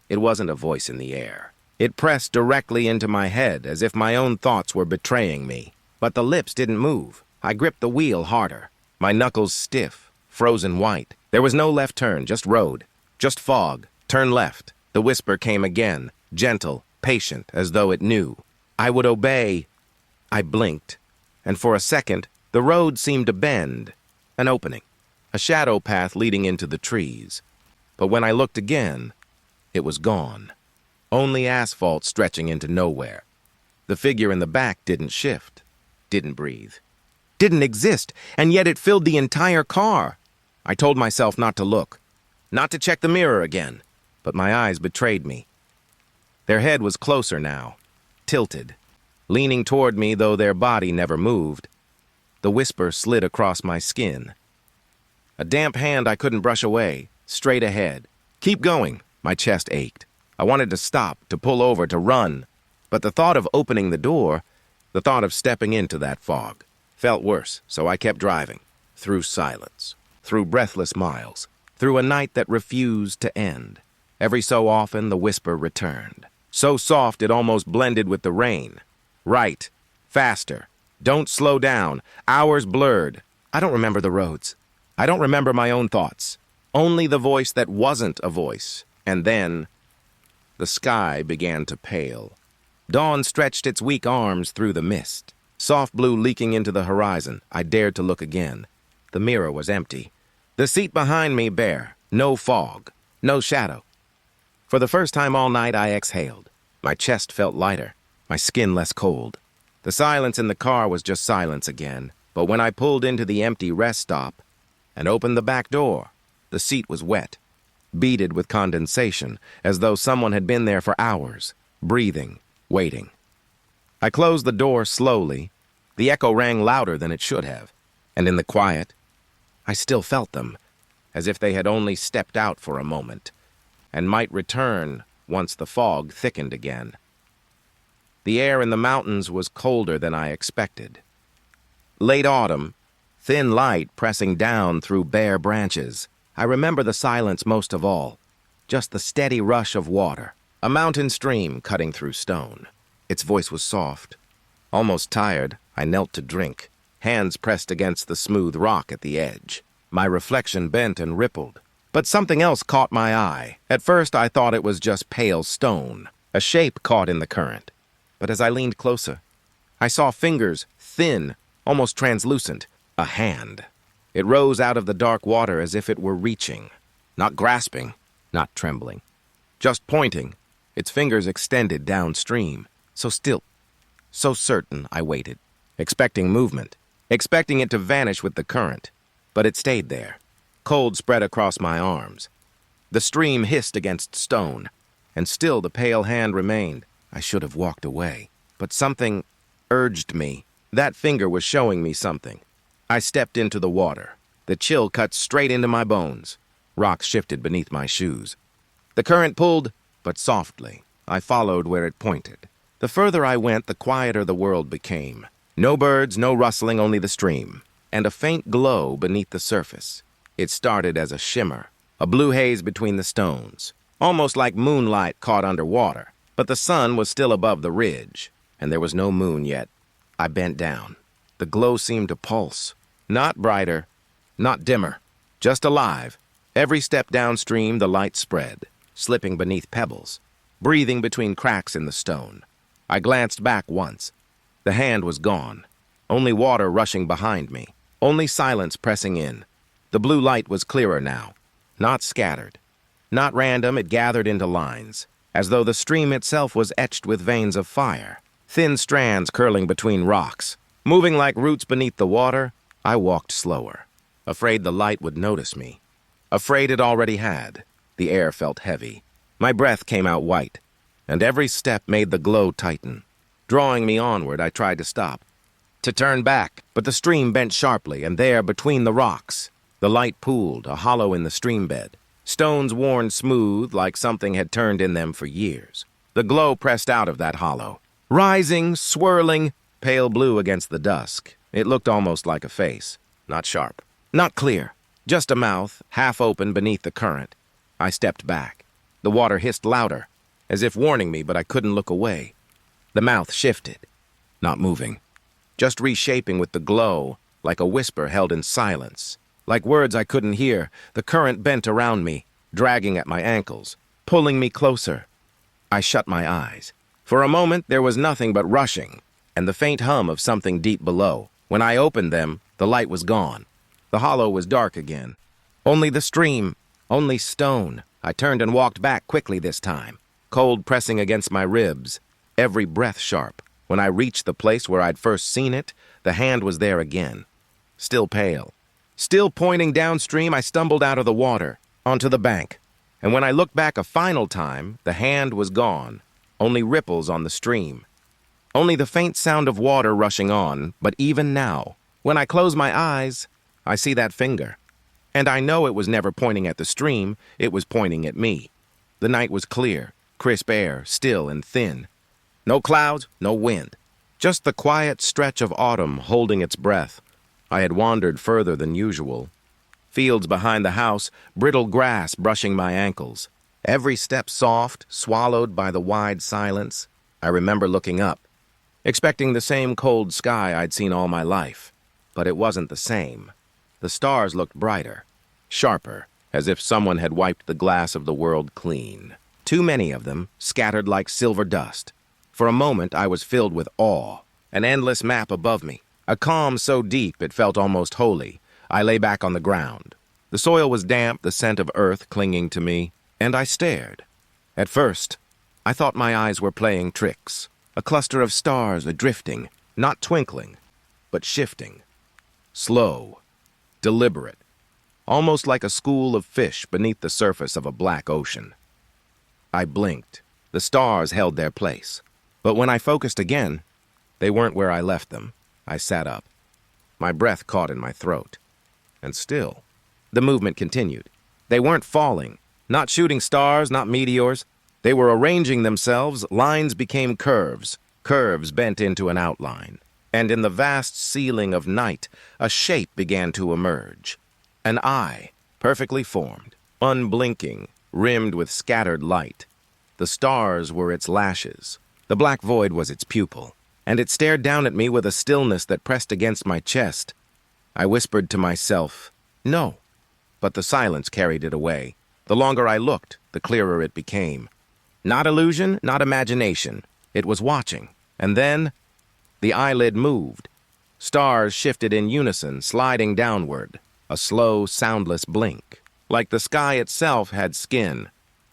It wasn't a voice in the air. It pressed directly into my head as if my own thoughts were betraying me. But the lips didn't move. I gripped the wheel harder, my knuckles stiff, frozen white. There was no left turn, just road, just fog. Turn left. The whisper came again, gentle, patient, as though it knew. I would obey. I blinked, and for a second, the road seemed to bend. An opening, a shadow path leading into the trees. But when I looked again, it was gone. Only asphalt stretching into nowhere. The figure in the back didn't shift, didn't breathe, didn't exist, and yet it filled the entire car. I told myself not to look, not to check the mirror again, but my eyes betrayed me. Their head was closer now, tilted, leaning toward me though their body never moved. The whisper slid across my skin. A damp hand I couldn't brush away, straight ahead. Keep going, my chest ached. I wanted to stop, to pull over, to run. But the thought of opening the door, the thought of stepping into that fog, felt worse, so I kept driving. Through silence, through breathless miles, through a night that refused to end. Every so often, the whisper returned. So soft it almost blended with the rain. Right. Faster. Don't slow down. Hours blurred. I don't remember the roads. I don't remember my own thoughts. Only the voice that wasn't a voice. And then, the sky began to pale. Dawn stretched its weak arms through the mist. Soft blue leaking into the horizon. I dared to look again. The mirror was empty. The seat behind me bare. No fog. No shadow. For the first time all night, I exhaled. My chest felt lighter, my skin less cold. The silence in the car was just silence again, but when I pulled into the empty rest stop and opened the back door, the seat was wet, beaded with condensation, as though someone had been there for hours, breathing, waiting. I closed the door slowly. The echo rang louder than it should have, and in the quiet, I still felt them, as if they had only stepped out for a moment, and might return once the fog thickened again. The air in the mountains was colder than I expected. Late autumn, thin light pressing down through bare branches. I remember the silence most of all, just the steady rush of water, a mountain stream cutting through stone. Its voice was soft. Almost tired, I knelt to drink, hands pressed against the smooth rock at the edge. My reflection bent and rippled. But something else caught my eye. At first, I thought it was just pale stone, a shape caught in the current. But as I leaned closer, I saw fingers, thin, almost translucent, a hand. It rose out of the dark water as if it were reaching, not grasping, not trembling, just pointing, its fingers extended downstream. So still, so certain, I waited, expecting movement, expecting it to vanish with the current. But it stayed there. Cold spread across my arms. The stream hissed against stone, and still the pale hand remained. I should have walked away, but something urged me. That finger was showing me something. I stepped into the water. The chill cut straight into my bones. Rocks shifted beneath my shoes. The current pulled, but softly. I followed where it pointed. The further I went, the quieter the world became. No birds, no rustling, only the stream, and a faint glow beneath the surface. It started as a shimmer, a blue haze between the stones, almost like moonlight caught underwater. But the sun was still above the ridge, and there was no moon yet. I bent down. The glow seemed to pulse. Not brighter, not dimmer, just alive. Every step downstream, the light spread, slipping beneath pebbles, breathing between cracks in the stone. I glanced back once. The hand was gone. Only water rushing behind me. Only silence pressing in. The blue light was clearer now. Not scattered. Not random, it gathered into lines. as though the stream itself was etched with veins of fire, thin strands curling between rocks. Moving like roots beneath the water, I walked slower, afraid the light would notice me. Afraid it already had. The air felt heavy. My breath came out white, and every step made the glow tighten. Drawing me onward, I tried to stop, to turn back, but the stream bent sharply, and there, between the rocks, the light pooled, a hollow in the stream bed. Stones worn smooth, like something had turned in them for years. The glow pressed out of that hollow, rising, swirling, pale blue against the dusk. It looked almost like a face, not sharp, not clear, just a mouth, half open beneath the current. I stepped back. The water hissed louder, as if warning me, but I couldn't look away. The mouth shifted, not moving, just reshaping with the glow, like a whisper held in silence. Like words I couldn't hear, the current bent around me, dragging at my ankles, pulling me closer. I shut my eyes. For a moment, there was nothing but rushing, and the faint hum of something deep below. When I opened them, the light was gone. The hollow was dark again. Only the stream, only stone. I turned and walked back quickly this time, cold pressing against my ribs, every breath sharp. When I reached the place where I'd first seen it, the hand was there again, still pale. Still pointing downstream, I stumbled out of the water, onto the bank. And when I looked back a final time, the hand was gone, only ripples on the stream. Only the faint sound of water rushing on, but even now, when I close my eyes, I see that finger. And I know it was never pointing at the stream, it was pointing at me. The night was clear, crisp air, still and thin. No clouds, no wind. Just the quiet stretch of autumn holding its breath. I had wandered further than usual. Fields behind the house, brittle grass brushing my ankles. Every step soft, swallowed by the wide silence. I remember looking up, expecting the same cold sky I'd seen all my life. But it wasn't the same. The stars looked brighter, sharper, as if someone had wiped the glass of the world clean. Too many of them, scattered like silver dust. For a moment, I was filled with awe, an endless map above me. A calm so deep it felt almost holy. I lay back on the ground. The soil was damp, the scent of earth clinging to me, and I stared. At first, I thought my eyes were playing tricks. A cluster of stars drifting, not twinkling, but shifting. Slow, deliberate, almost like a school of fish beneath the surface of a black ocean. I blinked. The stars held their place. But when I focused again, they weren't where I left them. I sat up. My breath caught in my throat. And still, the movement continued. They weren't falling, not shooting stars, not meteors. They were arranging themselves. Lines became curves, curves bent into an outline. And in the vast ceiling of night, a shape began to emerge. An eye, perfectly formed, unblinking, rimmed with scattered light. The stars were its lashes. The black void was its pupil. And it stared down at me with a stillness that pressed against my chest. I whispered to myself, "No." But the silence carried it away. The longer I looked, the clearer it became. Not illusion, not imagination. It was watching. And then, the eyelid moved. Stars shifted in unison, sliding downward. A slow, soundless blink. Like the sky itself had skin.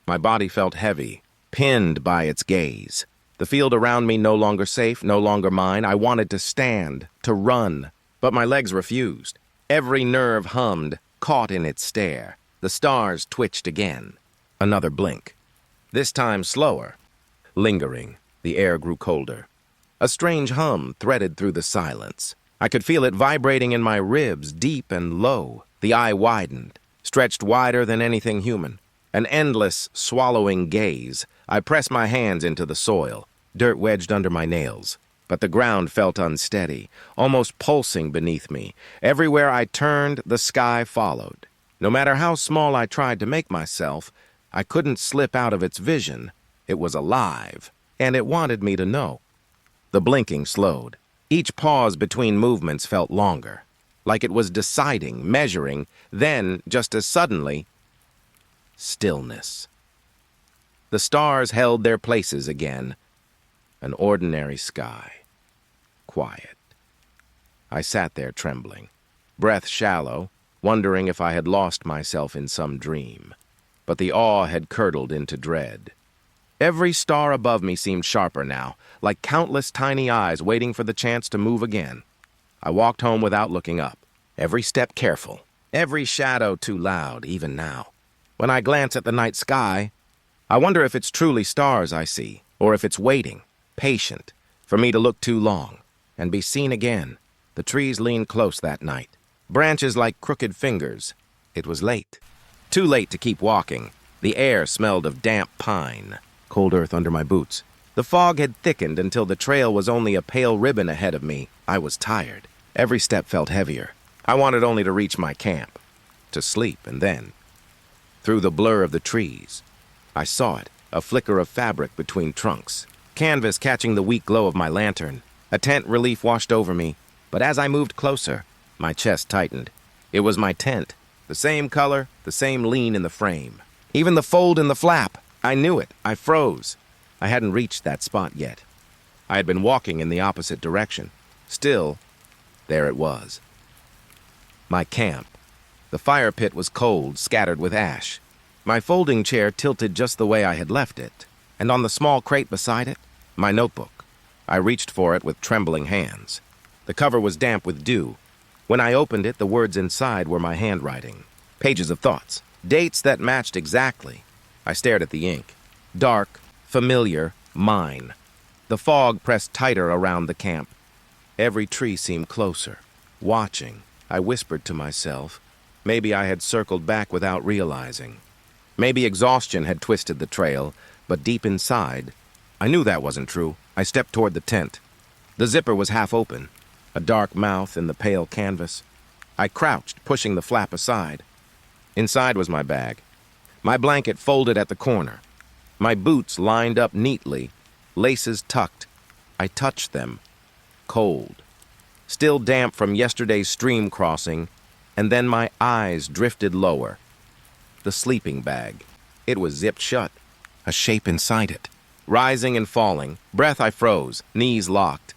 My body felt heavy, pinned by its gaze. The field around me no longer safe, no longer mine. I wanted to stand, to run, but my legs refused. Every nerve hummed, caught in its stare. The stars twitched again. Another blink. This time slower, lingering. The air grew colder. A strange hum threaded through the silence. I could feel it vibrating in my ribs, deep and low. The eye widened, stretched wider than anything human. An endless, swallowing gaze. I pressed my hands into the soil, dirt wedged under my nails. But the ground felt unsteady, almost pulsing beneath me. Everywhere I turned, the sky followed. No matter how small I tried to make myself, I couldn't slip out of its vision. It was alive, and it wanted me to know. The blinking slowed. Each pause between movements felt longer, like it was deciding, measuring, then, just as suddenly, stillness. The stars held their places again. An ordinary sky. Quiet. I sat there trembling, breath shallow, wondering if I had lost myself in some dream. But the awe had curdled into dread. Every star above me seemed sharper now, like countless tiny eyes waiting for the chance to move again. I walked home without looking up, every step careful, every shadow too loud, even now. When I glance at the night sky, I wonder if it's truly stars I see, or if it's waiting, patient, for me to look too long and be seen again. The trees leaned close that night, branches like crooked fingers. It was late. Too late to keep walking. The air smelled of damp pine, cold earth under my boots. The fog had thickened until the trail was only a pale ribbon ahead of me. I was tired. Every step felt heavier. I wanted only to reach my camp, to sleep, and then, through the blur of the trees, I saw it, a flicker of fabric between trunks, canvas catching the weak glow of my lantern. A tent relief washed over me, but as I moved closer, my chest tightened. It was my tent, the same color, the same lean in the frame. Even the fold in the flap, I knew it. I froze. I hadn't reached that spot yet. I had been walking in the opposite direction. Still, there it was. My camp. The fire pit was cold, scattered with ash. My folding chair tilted just the way I had left it, and on the small crate beside it, my notebook. I reached for it with trembling hands. The cover was damp with dew. When I opened it, the words inside were my handwriting. Pages of thoughts, dates that matched exactly. I stared at the ink. Dark, familiar, mine. The fog pressed tighter around the camp. Every tree seemed closer. Watching, I whispered to myself. Maybe I had circled back without realizing. Maybe exhaustion had twisted the trail, but deep inside, I knew that wasn't true. I stepped toward the tent. The zipper was half open, a dark mouth in the pale canvas. I crouched, pushing the flap aside. Inside was my bag, my blanket folded at the corner, my boots lined up neatly, laces tucked. I touched them, cold, still damp from yesterday's stream crossing, and then my eyes drifted lower. The sleeping bag. It was zipped shut, a shape inside it. Rising and falling, breath I froze, knees locked.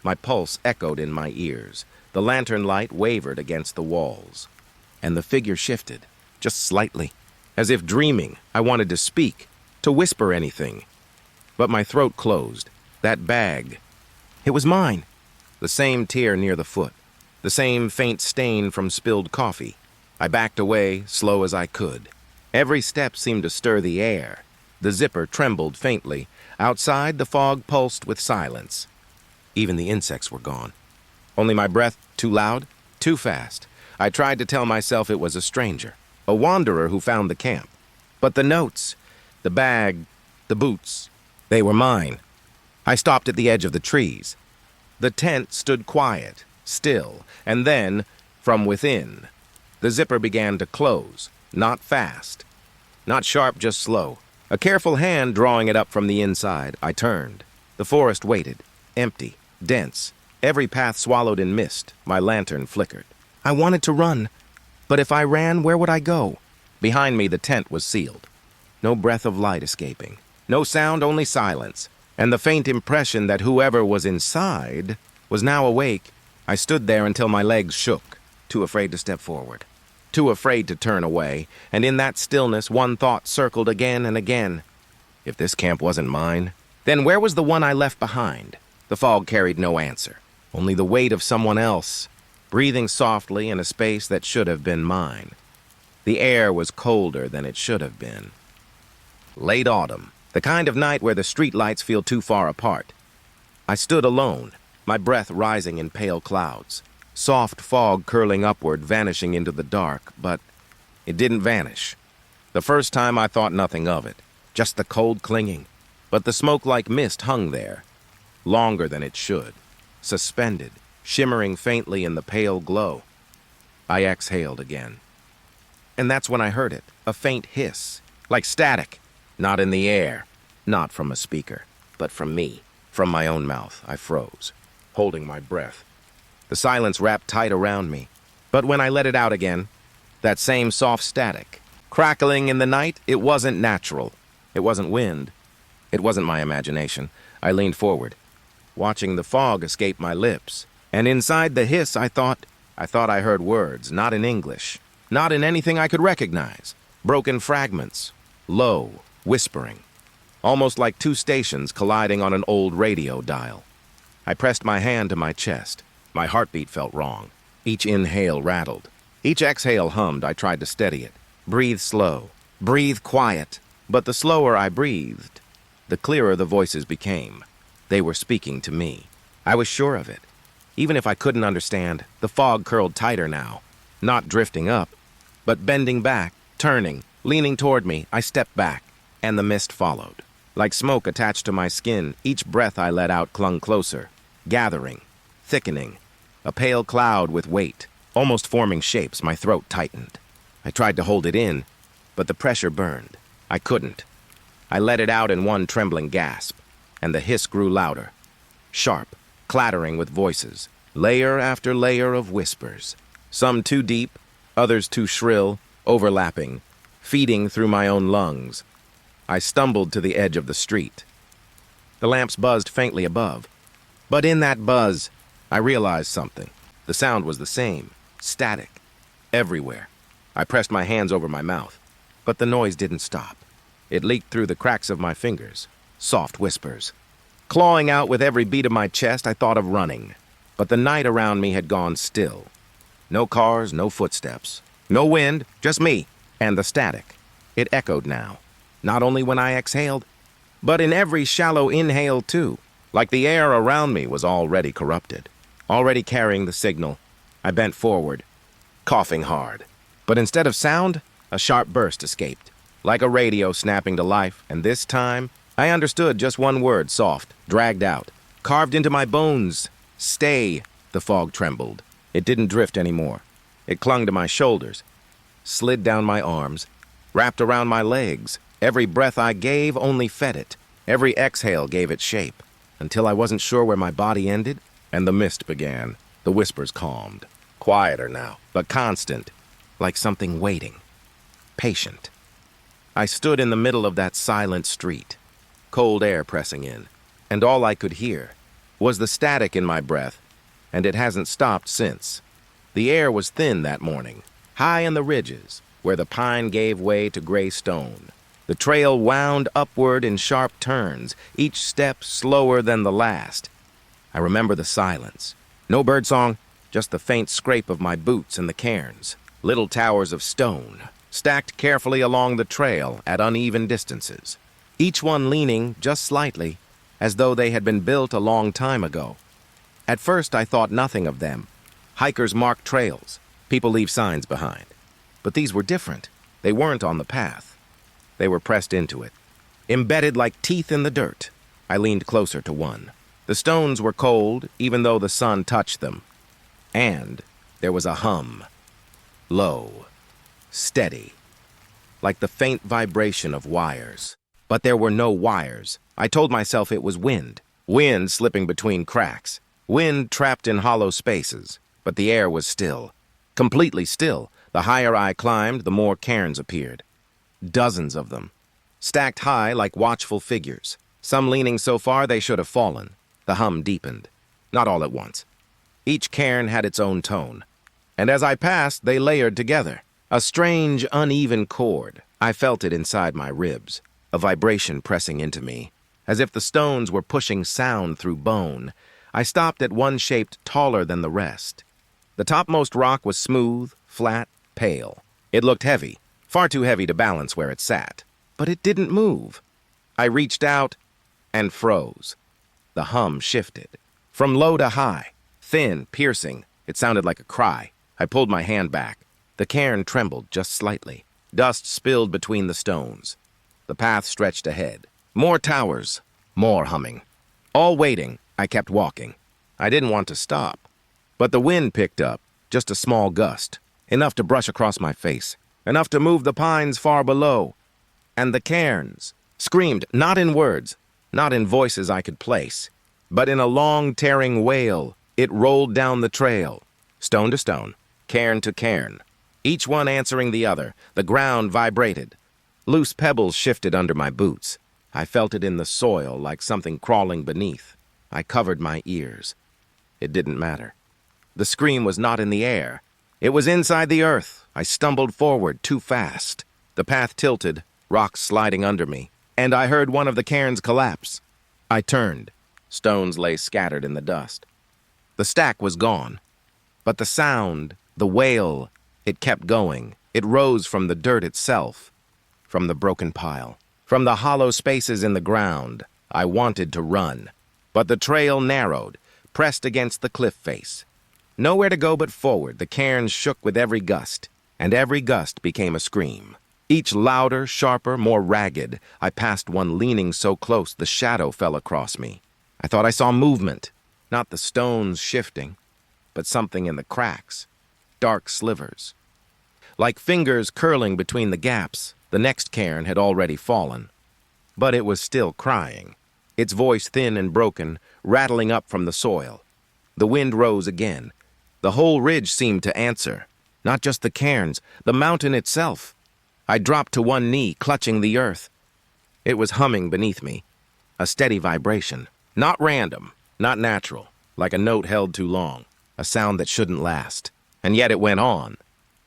My pulse echoed in my ears. The lantern light wavered against the walls. And the figure shifted, just slightly. As if dreaming, I wanted to speak, to whisper anything. But my throat closed. That bag. It was mine. The same tear near the foot. The same faint stain from spilled coffee. I backed away, slow as I could. Every step seemed to stir the air. The zipper trembled faintly. Outside, the fog pulsed with silence. Even the insects were gone. Only my breath, too loud, too fast. I tried to tell myself it was a stranger, a wanderer who found the camp. But the notes, the bag, the boots, they were mine. I stopped at the edge of the trees. The tent stood quiet, still, and then, from within, the zipper began to close, not fast, not sharp, just slow. A careful hand drawing it up from the inside. I turned. The forest waited, empty, dense, every path swallowed in mist. My lantern flickered. I wanted to run, but if I ran, where would I go? Behind me, the tent was sealed. No breath of light escaping. No sound, only silence. And the faint impression that whoever was inside was now awake. I stood there until my legs shook, too afraid to step forward, too afraid to turn away, and in that stillness one thought circled again and again. If this camp wasn't mine, then where was the one I left behind? The fog carried no answer, only the weight of someone else, breathing softly in a space that should have been mine. The air was colder than it should have been. Late autumn, the kind of night where the streetlights feel too far apart. I stood alone, my breath rising in pale clouds. Soft fog curling upward, vanishing into the dark, but it didn't vanish. The first time I thought nothing of it, just the cold clinging. But the smoke like mist hung there, longer than it should, suspended, shimmering faintly in the pale glow. I exhaled again. And that's when I heard it, a faint hiss, like static, not in the air, not from a speaker, but from me, from my own mouth. I froze, holding my breath. The silence wrapped tight around me, but when I let it out again, that same soft static, crackling in the night, it wasn't natural. It wasn't wind. It wasn't my imagination. I leaned forward, watching the fog escape my lips, and inside the hiss I thought I heard words, not in English, not in anything I could recognize. Broken fragments, low, whispering. almost like two stations colliding on an old radio dial. I pressed my hand to my chest. My heartbeat felt wrong. Each inhale rattled. Each exhale hummed. I tried to steady it. Breathe slow. Breathe quiet. But the slower I breathed, the clearer the voices became. They were speaking to me. I was sure of it. Even if I couldn't understand, the fog curled tighter now, not drifting up, but bending back, turning, leaning toward me. I stepped back, and the mist followed. Like smoke attached to my skin, each breath I let out clung closer, gathering, thickening. A pale cloud with weight, almost forming shapes. My throat tightened. I tried to hold it in, but the pressure burned. I couldn't. I let it out in one trembling gasp, and the hiss grew louder, sharp, clattering with voices, layer after layer of whispers, some too deep, others too shrill, overlapping, feeding through my own lungs. I stumbled to the edge of the street. The lamps buzzed faintly above, but in that buzz, I realized something. The sound was the same, static, everywhere. I pressed my hands over my mouth, but the noise didn't stop. It leaked through the cracks of my fingers, soft whispers. Clawing out with every beat of my chest, I thought of running, but the night around me had gone still. No cars, no footsteps, no wind, just me and the static. It echoed now, not only when I exhaled, but in every shallow inhale too, like the air around me was already corrupted, already carrying the signal. I bent forward, coughing hard, but instead of sound, a sharp burst escaped, like a radio snapping to life, and this time, I understood just one word, soft, dragged out, carved into my bones. Stay. The fog trembled. It didn't drift anymore. It clung to my shoulders, slid down my arms, wrapped around my legs. Every breath I gave only fed it. Every exhale gave it shape, until I wasn't sure where my body ended, and the mist began. The whispers calmed. Quieter now, but constant, like something waiting. Patient. I stood in the middle of that silent street, cold air pressing in, and all I could hear was the static in my breath, and it hasn't stopped since. The air was thin that morning, high in the ridges, where the pine gave way to gray stone. The trail wound upward in sharp turns, each step slower than the last. I remember the silence. No birdsong, just the faint scrape of my boots in the cairns. Little towers of stone, stacked carefully along the trail at uneven distances, each one leaning just slightly, as though they had been built a long time ago. At first I thought nothing of them. Hikers mark trails. People leave signs behind. But these were different. They weren't on the path. They were pressed into it, embedded like teeth in the dirt. I leaned closer to one. The stones were cold, even though the sun touched them. And there was a hum. Low, steady, like the faint vibration of wires. But there were no wires. I told myself it was wind. Wind slipping between cracks. Wind trapped in hollow spaces. But the air was still. Completely still. The higher I climbed, the more cairns appeared. Dozens of them. Stacked high like watchful figures. Some leaning so far they should have fallen. The hum deepened. Not all at once. Each cairn had its own tone. And as I passed, they layered together. A strange, uneven chord. I felt it inside my ribs. A vibration pressing into me, as if the stones were pushing sound through bone. I stopped at one shaped taller than the rest. The topmost rock was smooth, flat, pale. It looked heavy, far too heavy to balance where it sat. But it didn't move. I reached out and froze. The hum shifted. From low to high, thin, piercing. It sounded like a cry. I pulled my hand back. The cairn trembled just slightly. Dust spilled between the stones. The path stretched ahead. More towers, more humming. All waiting, I kept walking. I didn't want to stop. But the wind picked up, just a small gust, enough to brush across my face, enough to move the pines far below. And the cairns screamed, not in words, not in voices I could place, but in a long, tearing wail. It rolled down the trail, stone to stone, cairn to cairn, each one answering the other. The ground vibrated. Loose pebbles shifted under my boots. I felt it in the soil like something crawling beneath. I covered my ears. It didn't matter. The scream was not in the air. It was inside the earth. I stumbled forward too fast. The path tilted, rocks sliding under me. and I heard one of the cairns collapse. I turned. Stones lay scattered in the dust. The stack was gone, but the sound, the wail, it kept going. It rose from the dirt itself, from the broken pile, from the hollow spaces in the ground. I wanted to run, but the trail narrowed, pressed against the cliff face. Nowhere to go but forward. The cairns shook with every gust, and every gust became a scream. Each louder, sharper, more ragged. I passed one leaning so close the shadow fell across me. I thought I saw movement, not the stones shifting, but something in the cracks, dark slivers. Like fingers curling between the gaps, the next cairn had already fallen. But it was still crying, its voice thin and broken, rattling up from the soil. The wind rose again. The whole ridge seemed to answer, not just the cairns, the mountain itself. I dropped to one knee, clutching the earth. It was humming beneath me, a steady vibration, not random, not natural, like a note held too long, a sound that shouldn't last. And yet it went on.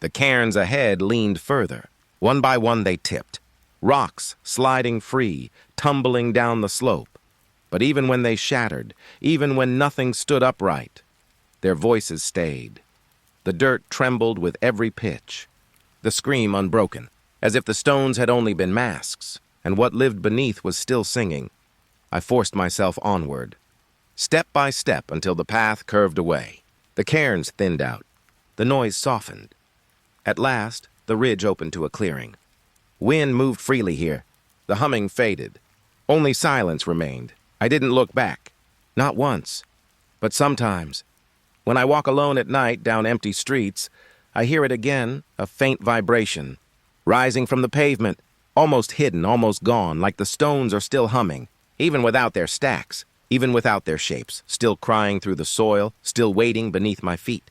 The cairns ahead leaned further. One by one they tipped, rocks sliding free, tumbling down the slope. But even when they shattered, even when nothing stood upright, their voices stayed. The dirt trembled with every pitch, the scream unbroken, as if the stones had only been masks, and what lived beneath was still singing. I forced myself onward, step by step until the path curved away. The cairns thinned out. The noise softened. At last, the ridge opened to a clearing. Wind moved freely here. The humming faded. Only silence remained. I didn't look back. Not once. But sometimes, when I walk alone at night down empty streets, I hear it again, a faint vibration, rising from the pavement, almost hidden, almost gone, like the stones are still humming, even without their stacks, even without their shapes, still crying through the soil, still waiting beneath my feet.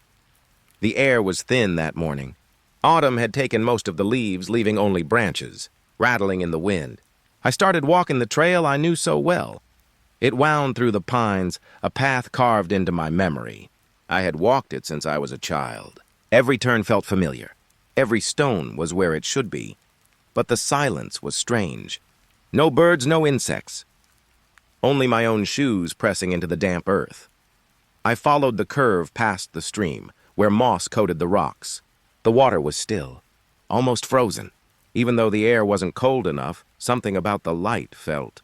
The air was thin that morning. Autumn had taken most of the leaves, leaving only branches, rattling in the wind. I started walking the trail I knew so well. It wound through the pines, a path carved into my memory. I had walked it since I was a child. Every turn felt familiar. Every stone was where it should be. But the silence was strange. No birds, no insects. Only my own shoes pressing into the damp earth. I followed the curve past the stream, where moss coated the rocks. The water was still, almost frozen. Even though the air wasn't cold enough, something about the light felt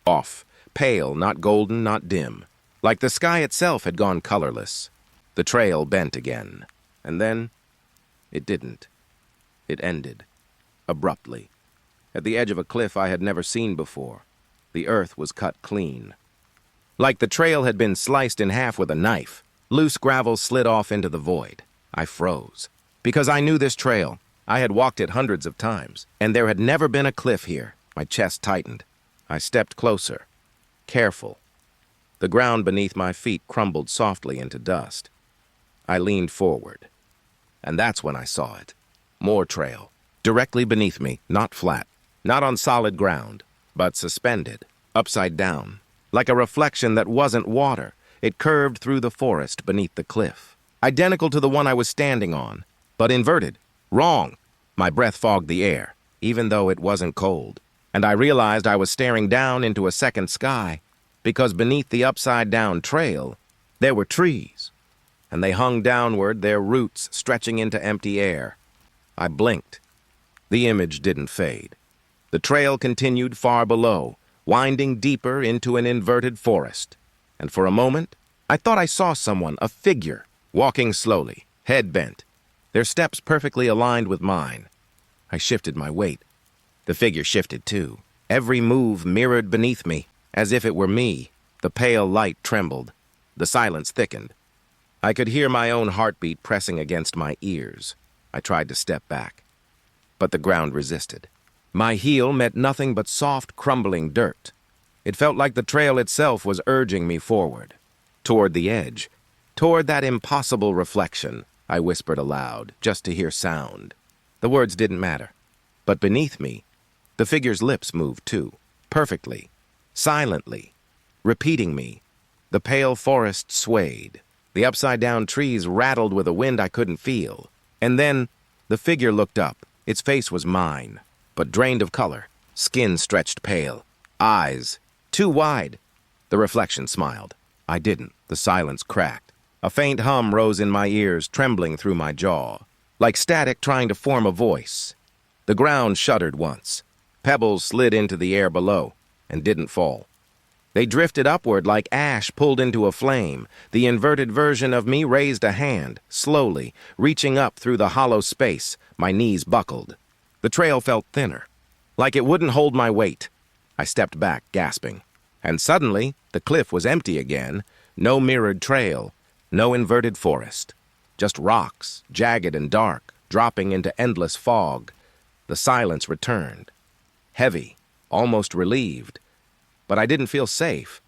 off, pale, not golden, not dim. Like the sky itself had gone colorless. The trail bent again. And then, it didn't. It ended, abruptly. At the edge of a cliff I had never seen before. The earth was cut clean. Like the trail had been sliced in half with a knife. Loose gravel slid off into the void. I froze. Because I knew this trail. I had walked it hundreds of times, and there had never been a cliff here. My chest tightened. I stepped closer, careful. The ground beneath my feet crumbled softly into dust. I leaned forward, and that's when I saw it. More trail, directly beneath me, not flat, not on solid ground, but suspended, upside down. Like a reflection that wasn't water, it curved through the forest beneath the cliff. Identical to the one I was standing on, but inverted. Wrong. My breath fogged the air, even though it wasn't cold. And I realized I was staring down into a second sky, because beneath the upside-down trail, there were trees. And they hung downward, their roots stretching into empty air. I blinked. The image didn't fade. The trail continued far below, winding deeper into an inverted forest. And for a moment, I thought I saw someone, a figure, walking slowly, head bent, their steps perfectly aligned with mine. I shifted my weight. The figure shifted too. Every move mirrored beneath me, as if it were me. The pale light trembled. The silence thickened. I could hear my own heartbeat pressing against my ears. I tried to step back, but the ground resisted. My heel met nothing but soft, crumbling dirt. It felt like the trail itself was urging me forward, toward the edge, toward that impossible reflection. I whispered aloud, just to hear sound. The words didn't matter. But beneath me, the figure's lips moved too, perfectly, silently, repeating me. The pale forest swayed. The upside-down trees rattled with a wind I couldn't feel. And then, the figure looked up. Its face was mine, but drained of color. Skin stretched pale. Eyes too wide. The reflection smiled. I didn't. The silence cracked. A faint hum rose in my ears, trembling through my jaw, like static trying to form a voice. The ground shuddered once. Pebbles slid into the air below and didn't fall. They drifted upward like ash pulled into a flame. The inverted version of me raised a hand, slowly, reaching up through the hollow space. My knees buckled. The trail felt thinner, like it wouldn't hold my weight. I stepped back, gasping. And suddenly, the cliff was empty again. No mirrored trail, no inverted forest. Just rocks, jagged and dark, dropping into endless fog. The silence returned. Heavy, almost relieved. But I didn't feel safe,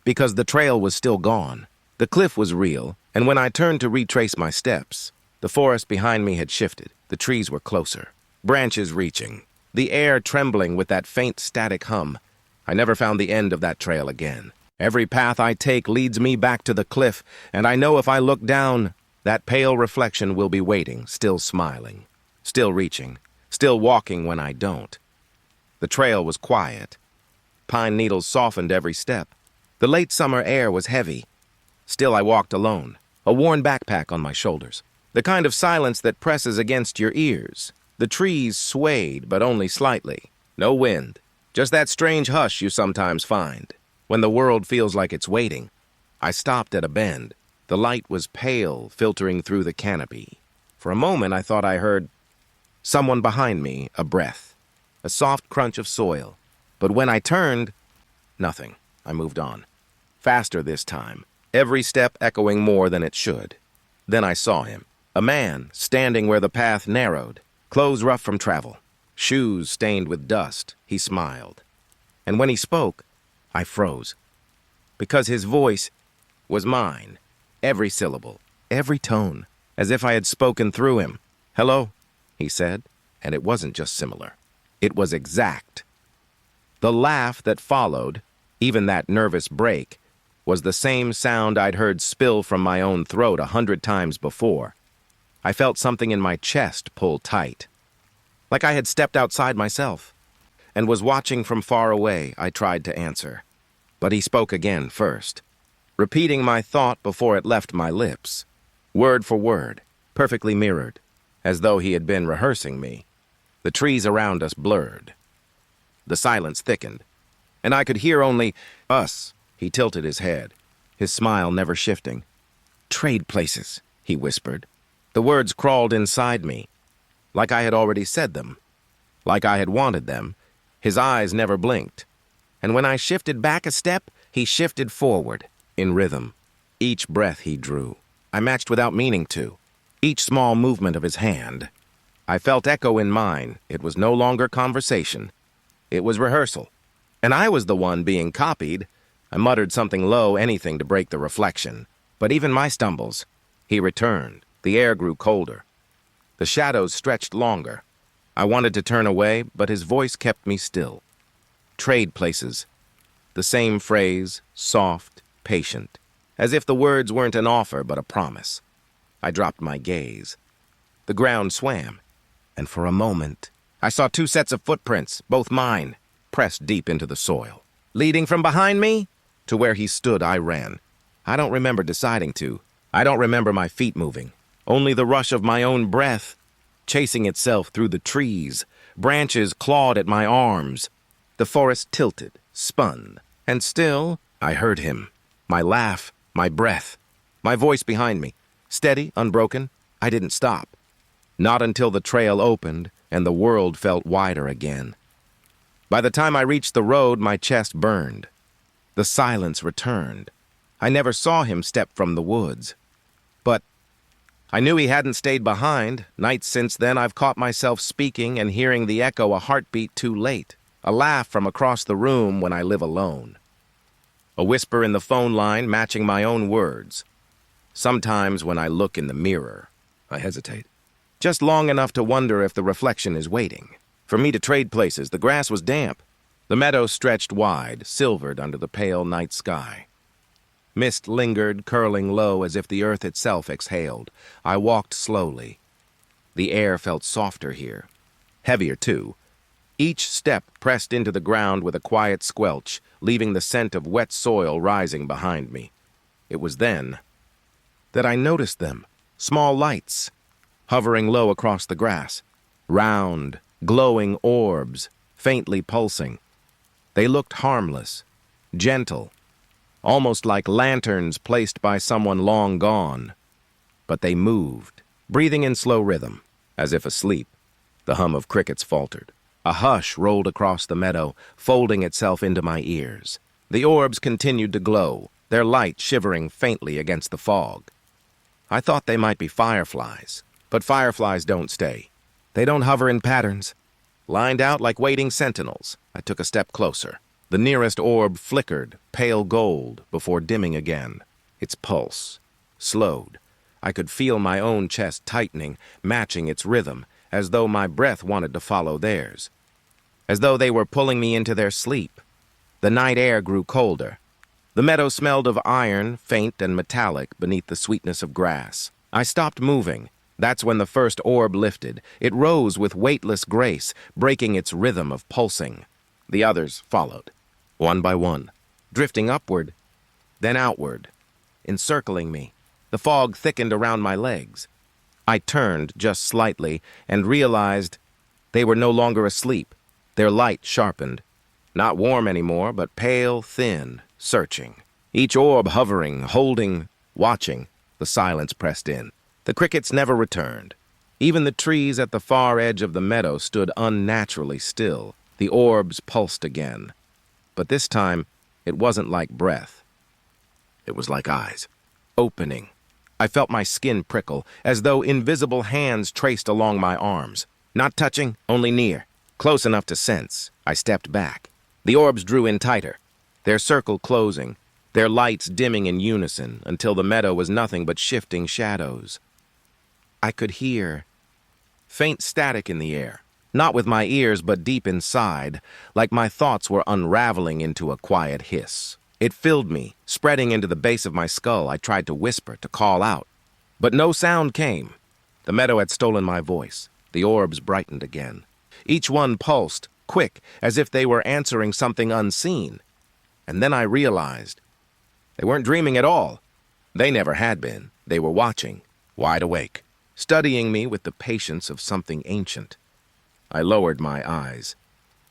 because the trail was still gone. The cliff was real, and when I turned to retrace my steps, the forest behind me had shifted. The trees were closer, branches reaching, the air trembling with that faint static hum. I never found the end of that trail again. Every path I take leads me back to the cliff, and I know if I look down, that pale reflection will be waiting, still smiling, still reaching, still walking when I don't. The trail was quiet. Pine needles softened every step. The late summer air was heavy. Still I walked alone, a worn backpack on my shoulders. The kind of silence that presses against your ears. The trees swayed, but only slightly. No wind. Just that strange hush you sometimes find, when the world feels like it's waiting. I stopped at a bend. The light was pale, filtering through the canopy. For a moment I thought I heard someone behind me, a breath, a soft crunch of soil. But when I turned, nothing. I moved on. Faster this time, every step echoing more than it should. Then I saw him, a man standing where the path narrowed, clothes rough from travel, shoes stained with dust. He smiled. And when he spoke, I froze. Because his voice was mine, every syllable, every tone, as if I had spoken through him. "Hello," he said, and it wasn't just similar. It was exact. The laugh that followed, even that nervous break, was the same sound I'd heard spill from my own throat 100 times before. I felt something in my chest pull tight, like I had stepped outside myself, and was watching from far away. I tried to answer, but he spoke again first, repeating my thought before it left my lips, word for word, perfectly mirrored, as though he had been rehearsing me. The trees around us blurred. The silence thickened, and I could hear only us. He tilted his head, his smile never shifting. "Trade places," he whispered. The words crawled inside me, like I had already said them, like I had wanted them. His eyes never blinked, and when I shifted back a step, he shifted forward, in rhythm. Each breath he drew, I matched without meaning to. Each small movement of his hand, I felt echo in mine. It was no longer conversation. It was rehearsal, and I was the one being copied. I muttered something low, anything to break the reflection. But even my stumbles, he returned. The air grew colder. The shadows stretched longer. I wanted to turn away, but his voice kept me still. Trade places. The same phrase, soft, patient, as if the words weren't an offer but a promise. I dropped my gaze. The ground swam, and for a moment, I saw 2 sets of footprints, both mine, pressed deep into the soil. Leading from behind me? To where he stood, I ran. I don't remember deciding to. I don't remember my feet moving. Only the rush of my own breath, chasing itself through the trees. Branches clawed at my arms. The forest tilted, spun, and still I heard him. My laugh, my breath, my voice behind me. Steady, unbroken. I didn't stop. Not until the trail opened and the world felt wider again. By the time I reached the road, my chest burned. The silence returned. I never saw him step from the woods. But I knew he hadn't stayed behind. Nights since then, I've caught myself speaking and hearing the echo a heartbeat too late. A laugh from across the room when I live alone. A whisper in the phone line matching my own words. Sometimes when I look in the mirror, I hesitate. Just long enough to wonder if the reflection is waiting. For me to trade places, the grass was damp. The meadow stretched wide, silvered under the pale night sky. Mist lingered, curling low as if the earth itself exhaled. I walked slowly. The air felt softer here. Heavier, too. Each step pressed into the ground with a quiet squelch, leaving the scent of wet soil rising behind me. It was then that I noticed them, small lights, hovering low across the grass, round, glowing orbs, faintly pulsing. They looked harmless, gentle, almost like lanterns placed by someone long gone. But they moved, breathing in slow rhythm, as if asleep. The hum of crickets faltered. A hush rolled across the meadow, folding itself into my ears. The orbs continued to glow, their light shivering faintly against the fog. I thought they might be fireflies, but fireflies don't stay. They don't hover in patterns. Lined out like waiting sentinels, I took a step closer. The nearest orb flickered, pale gold, before dimming again. Its pulse slowed. I could feel my own chest tightening, matching its rhythm, as though my breath wanted to follow theirs. As though they were pulling me into their sleep. The night air grew colder. The meadow smelled of iron, faint and metallic, beneath the sweetness of grass. I stopped moving. That's when the first orb lifted. It rose with weightless grace, breaking its rhythm of pulsing. The others followed, one by one, drifting upward, then outward, encircling me. The fog thickened around my legs. I turned just slightly and realized they were no longer asleep. Their light sharpened. Not warm anymore, but pale, thin, searching. Each orb hovering, holding, watching. The silence pressed in. The crickets never returned. Even the trees at the far edge of the meadow stood unnaturally still. The orbs pulsed again. But this time, it wasn't like breath. It was like eyes, opening. I felt my skin prickle, as though invisible hands traced along my arms. Not touching, only near, close enough to sense. I stepped back. The orbs drew in tighter, their circle closing, their lights dimming in unison until the meadow was nothing but shifting shadows. I could hear faint static in the air, not with my ears but deep inside, like my thoughts were unraveling into a quiet hiss. It filled me, spreading into the base of my skull. I tried to whisper, to call out. But no sound came. The meadow had stolen my voice. The orbs brightened again. Each one pulsed, quick, as if they were answering something unseen. And then I realized they weren't dreaming at all. They never had been. They were watching, wide awake, studying me with the patience of something ancient. I lowered my eyes.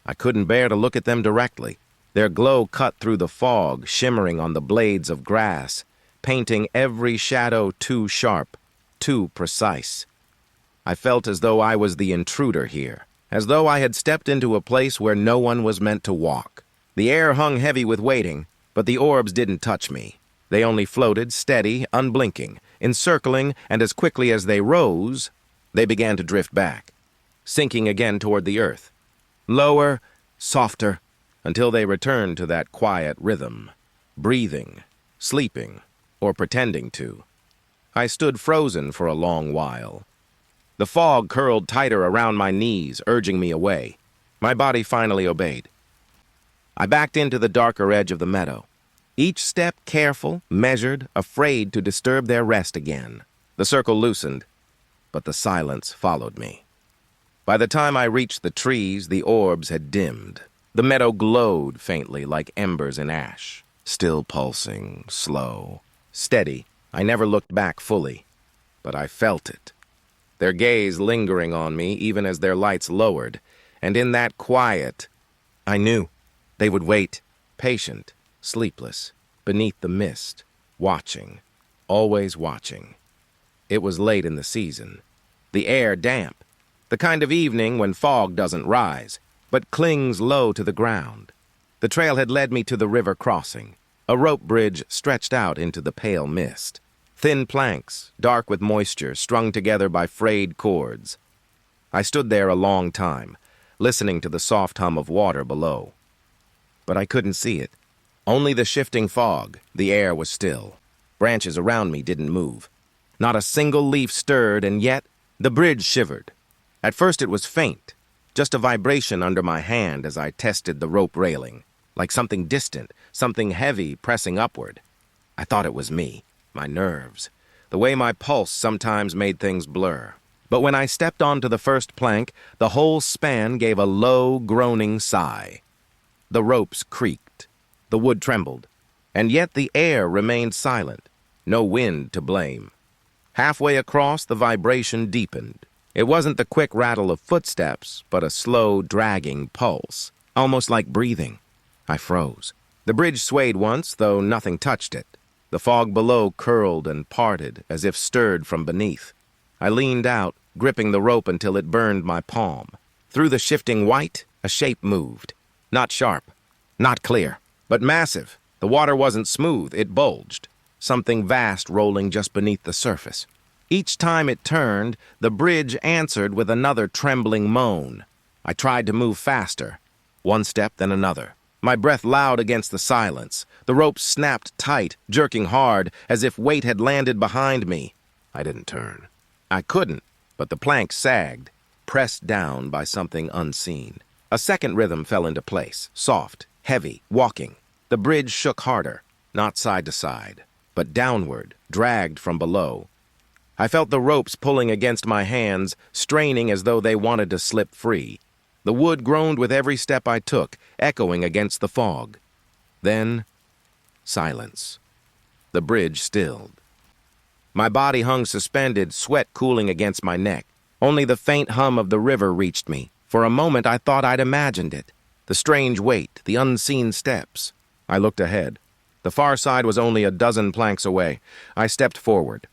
I couldn't bear to look at them directly. Their glow cut through the fog, shimmering on the blades of grass, painting every shadow too sharp, too precise. I felt as though I was the intruder here, as though I had stepped into a place where no one was meant to walk. The air hung heavy with waiting, but the orbs didn't touch me. They only floated, steady, unblinking, encircling, and as quickly as they rose, they began to drift back, sinking again toward the earth. Lower, softer, until they returned to that quiet rhythm, breathing, sleeping, or pretending to. I stood frozen for a long while. The fog curled tighter around my knees, urging me away. My body finally obeyed. I backed into the darker edge of the meadow, each step careful, measured, afraid to disturb their rest again. The circle loosened, but the silence followed me. By the time I reached the trees, the orbs had dimmed. The meadow glowed faintly like embers in ash, still pulsing, slow, steady. I never looked back fully, but I felt it. Their gaze lingering on me even as their lights lowered, and in that quiet, I knew they would wait, patient, sleepless, beneath the mist, watching, always watching. It was late in the season, the air damp, the kind of evening when fog doesn't rise, but clings low to the ground. The trail had led me to the river crossing. A rope bridge stretched out into the pale mist. Thin planks, dark with moisture, strung together by frayed cords. I stood there a long time, listening to the soft hum of water below. But I couldn't see it. Only the shifting fog. The air was still. Branches around me didn't move. Not a single leaf stirred, and yet the bridge shivered. At first it was faint, just a vibration under my hand as I tested the rope railing, like something distant, something heavy pressing upward. I thought it was me, my nerves, the way my pulse sometimes made things blur. But when I stepped onto the first plank, the whole span gave a low, groaning sigh. The ropes creaked. The wood trembled. And yet the air remained silent. No wind to blame. Halfway across, the vibration deepened. It wasn't the quick rattle of footsteps, but a slow, dragging pulse, almost like breathing. I froze. The bridge swayed once, though nothing touched it. The fog below curled and parted, as if stirred from beneath. I leaned out, gripping the rope until it burned my palm. Through the shifting white, a shape moved. Not sharp, not clear, but massive. The water wasn't smooth, it bulged. Something vast rolling just beneath the surface. Each time it turned, the bridge answered with another trembling moan. I tried to move faster. One step, then another. My breath loud against the silence. The rope snapped tight, jerking hard, as if weight had landed behind me. I didn't turn. I couldn't, but the plank sagged, pressed down by something unseen. A second rhythm fell into place, soft, heavy, walking. The bridge shook harder, not side to side, but downward, dragged from below. I felt the ropes pulling against my hands, straining as though they wanted to slip free. The wood groaned with every step I took, echoing against the fog. Then, silence. The bridge stilled. My body hung suspended, sweat cooling against my neck. Only the faint hum of the river reached me. For a moment I thought I'd imagined it. The strange weight, the unseen steps. I looked ahead. The far side was only a dozen planks away. I stepped forward.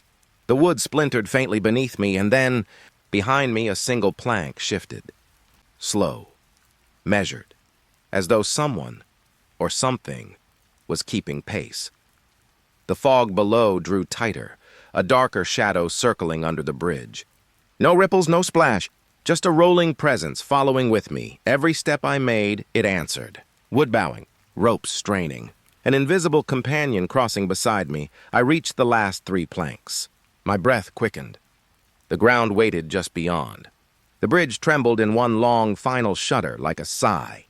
The wood splintered faintly beneath me, and then, behind me, a single plank shifted. Slow, measured, as though someone, or something, was keeping pace. The fog below drew tighter, a darker shadow circling under the bridge. No ripples, no splash, just a rolling presence following with me. Every step I made, it answered. Wood bowing, ropes straining. An invisible companion crossing beside me, I reached the last 3 planks. My breath quickened. The ground waited just beyond. The bridge trembled in one long final shudder like a sigh.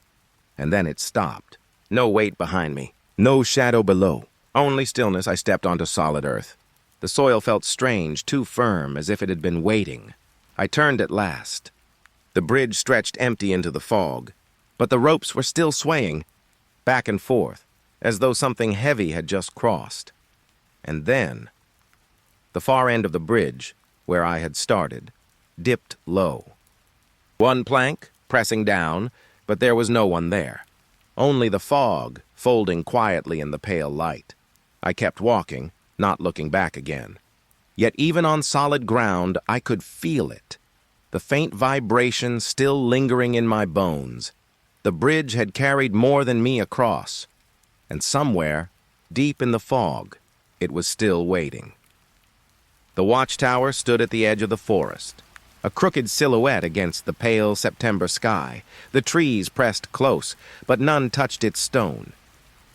And then it stopped. No weight behind me. No shadow below. Only stillness. I stepped onto solid earth. The soil felt strange, too firm, as if it had been waiting. I turned at last. The bridge stretched empty into the fog, but the ropes were still swaying, back and forth, as though something heavy had just crossed. And then, the far end of the bridge, where I had started, dipped low. One plank, pressing down, but there was no one there. Only the fog, folding quietly in the pale light. I kept walking, not looking back again. Yet even on solid ground, I could feel it. The faint vibration still lingering in my bones. The bridge had carried more than me across. And somewhere, deep in the fog, it was still waiting. The watchtower stood at the edge of the forest, a crooked silhouette against the pale September sky. The trees pressed close, but none touched its stone.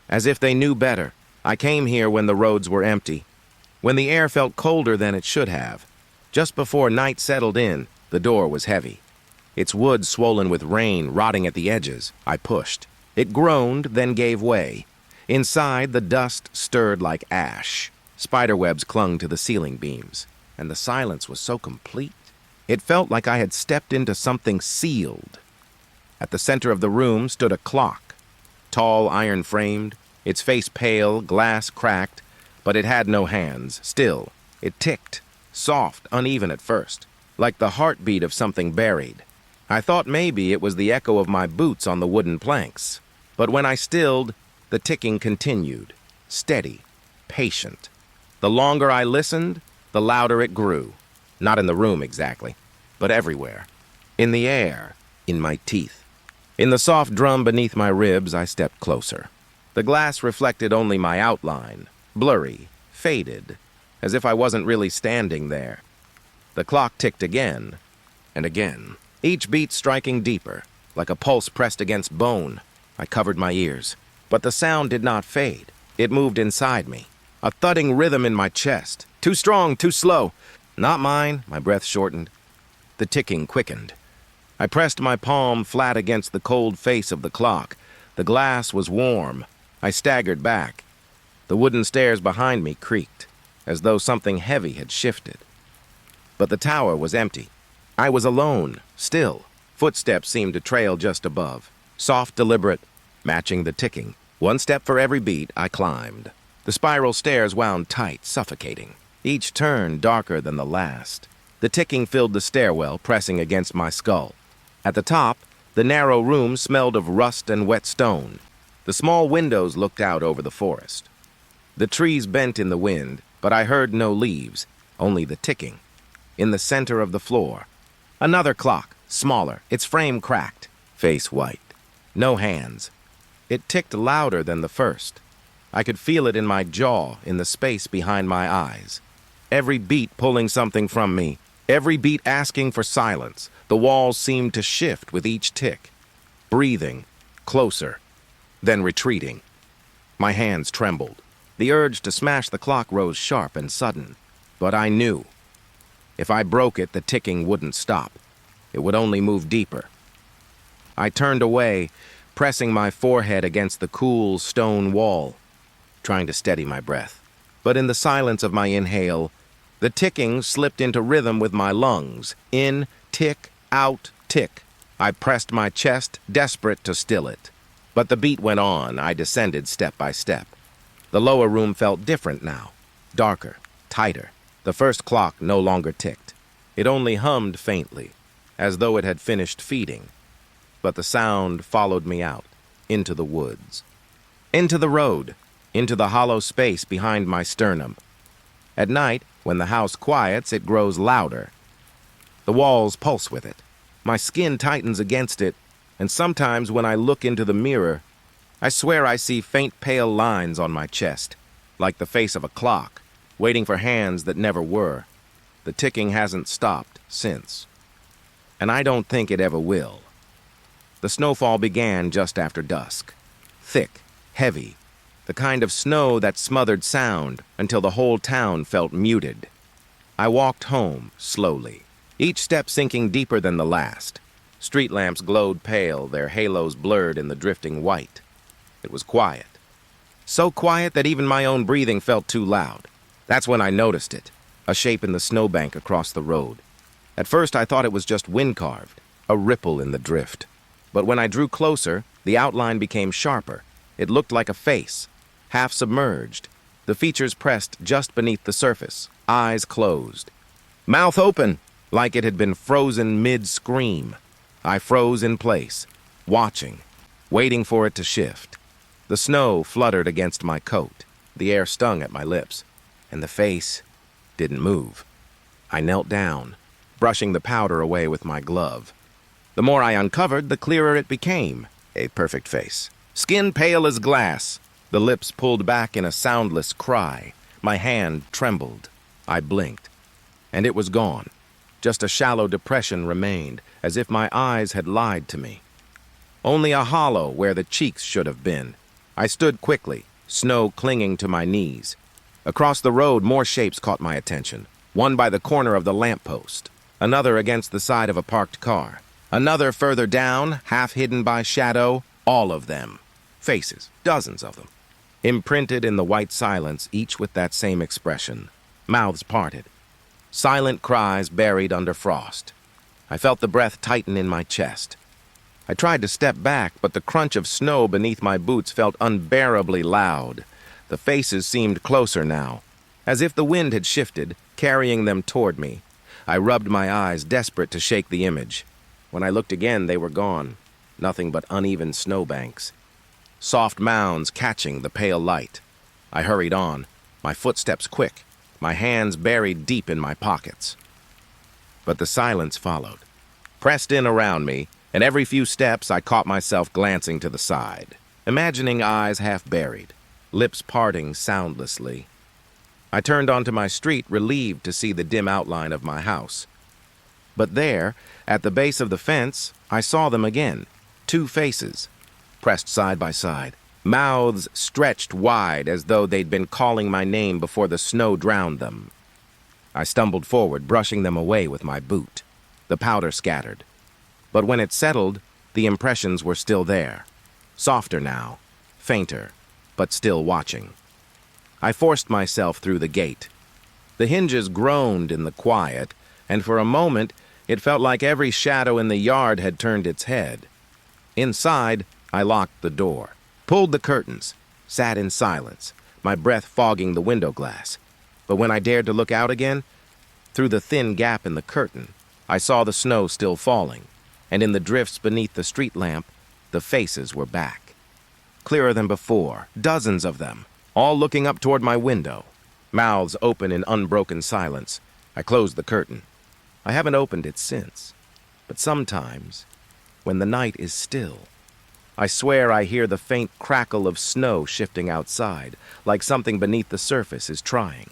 As if they knew better, I came here when the roads were empty, when the air felt colder than it should have. Just before night settled in, the door was heavy. Its wood swollen with rain, rotting at the edges. I pushed. It groaned, then gave way. Inside, the dust stirred like ash. Spiderwebs clung to the ceiling beams, and the silence was so complete. It felt like I had stepped into something sealed. At the center of the room stood a clock, tall, iron-framed, its face pale, glass cracked, but it had no hands. Still, it ticked, soft, uneven at first, like the heartbeat of something buried. I thought maybe it was the echo of my boots on the wooden planks. But when I stilled, the ticking continued, steady, patient. The longer I listened, the louder it grew. Not in the room exactly, but everywhere. In the air, in my teeth. In the soft drum beneath my ribs, I stepped closer. The glass reflected only my outline, blurry, faded, as if I wasn't really standing there. The clock ticked again, and again, each beat striking deeper, like a pulse pressed against bone. I covered my ears, but the sound did not fade. It moved inside me, a thudding rhythm in my chest. Too strong, too slow. Not mine. My breath shortened. The ticking quickened. I pressed my palm flat against the cold face of the clock. The glass was warm. I staggered back. The wooden stairs behind me creaked, as though something heavy had shifted. But the tower was empty. I was alone, still. Footsteps seemed to trail just above. Soft, deliberate, matching the ticking. One step for every beat, I climbed. The spiral stairs wound tight, suffocating. Each turn darker than the last. The ticking filled the stairwell, pressing against my skull. At the top, the narrow room smelled of rust and wet stone. The small windows looked out over the forest. The trees bent in the wind, but I heard no leaves, only the ticking. In the center of the floor, another clock, smaller, its frame cracked, face white. No hands. It ticked louder than the first. I could feel it in my jaw, in the space behind my eyes. Every beat pulling something from me, every beat asking for silence. The walls seemed to shift with each tick. Breathing, closer, then retreating. My hands trembled. The urge to smash the clock rose sharp and sudden. But I knew. If I broke it, the ticking wouldn't stop. It would only move deeper. I turned away, pressing my forehead against the cool stone wall, trying to steady my breath. But in the silence of my inhale, the ticking slipped into rhythm with my lungs. In, tick, out, tick. I pressed my chest, desperate to still it. But the beat went on. I descended step by step. The lower room felt different now. Darker, tighter. The first clock no longer ticked. It only hummed faintly, as though it had finished feeding. But the sound followed me out, into the woods. Into the road, into the hollow space behind my sternum. At night, when the house quiets, it grows louder. The walls pulse with it. My skin tightens against it, and sometimes when I look into the mirror, I swear I see faint pale lines on my chest, like the face of a clock, waiting for hands that never were. The ticking hasn't stopped since. And I don't think it ever will. The snowfall began just after dusk. Thick, heavy, the kind of snow that smothered sound until the whole town felt muted. I walked home, slowly, each step sinking deeper than the last. Street lamps glowed pale, their halos blurred in the drifting white. It was quiet. So quiet that even my own breathing felt too loud. That's when I noticed it, a shape in the snowbank across the road. At first I thought it was just wind-carved, a ripple in the drift. But when I drew closer, the outline became sharper. It looked like a face, half submerged, the features pressed just beneath the surface, eyes closed. Mouth open, like it had been frozen mid-scream. I froze in place, watching, waiting for it to shift. The snow fluttered against my coat. The air stung at my lips, and the face didn't move. I knelt down, brushing the powder away with my glove. The more I uncovered, the clearer it became. A perfect face. Skin pale as glass. The lips pulled back in a soundless cry. My hand trembled. I blinked. And it was gone. Just a shallow depression remained, as if my eyes had lied to me. Only a hollow where the cheeks should have been. I stood quickly, snow clinging to my knees. Across the road, more shapes caught my attention. One by the corner of the lamppost. Another against the side of a parked car. Another further down, half hidden by shadow, all of them. Faces, dozens of them. Imprinted in the white silence, each with that same expression. Mouths parted. Silent cries buried under frost. I felt the breath tighten in my chest. I tried to step back, but the crunch of snow beneath my boots felt unbearably loud. The faces seemed closer now, as if the wind had shifted, carrying them toward me. I rubbed my eyes, desperate to shake the image. When I looked again, they were gone. Nothing but uneven snowbanks. Soft mounds catching the pale light. I hurried on, my footsteps quick, my hands buried deep in my pockets. But the silence followed, pressed in around me, and every few steps I caught myself glancing to the side, imagining eyes half buried, lips parting soundlessly. I turned onto my street, relieved to see the dim outline of my house. But there, at the base of the fence, I saw them again, two faces, pressed side by side, mouths stretched wide as though they'd been calling my name before the snow drowned them. I stumbled forward, brushing them away with my boot. The powder scattered. But when it settled, the impressions were still there. Softer now, fainter, but still watching. I forced myself through the gate. The hinges groaned in the quiet, and for a moment It felt like every shadow in the yard had turned its head. Inside, I locked the door, pulled the curtains, sat in silence, my breath fogging the window glass. But when I dared to look out again, through the thin gap in the curtain, I saw the snow still falling, and in the drifts beneath the street lamp, the faces were back. Clearer than before, dozens of them, all looking up toward my window, mouths open in unbroken silence. I closed the curtain. I haven't opened it since, but sometimes, when the night is still, I swear I hear the faint crackle of snow shifting outside, like something beneath the surface is trying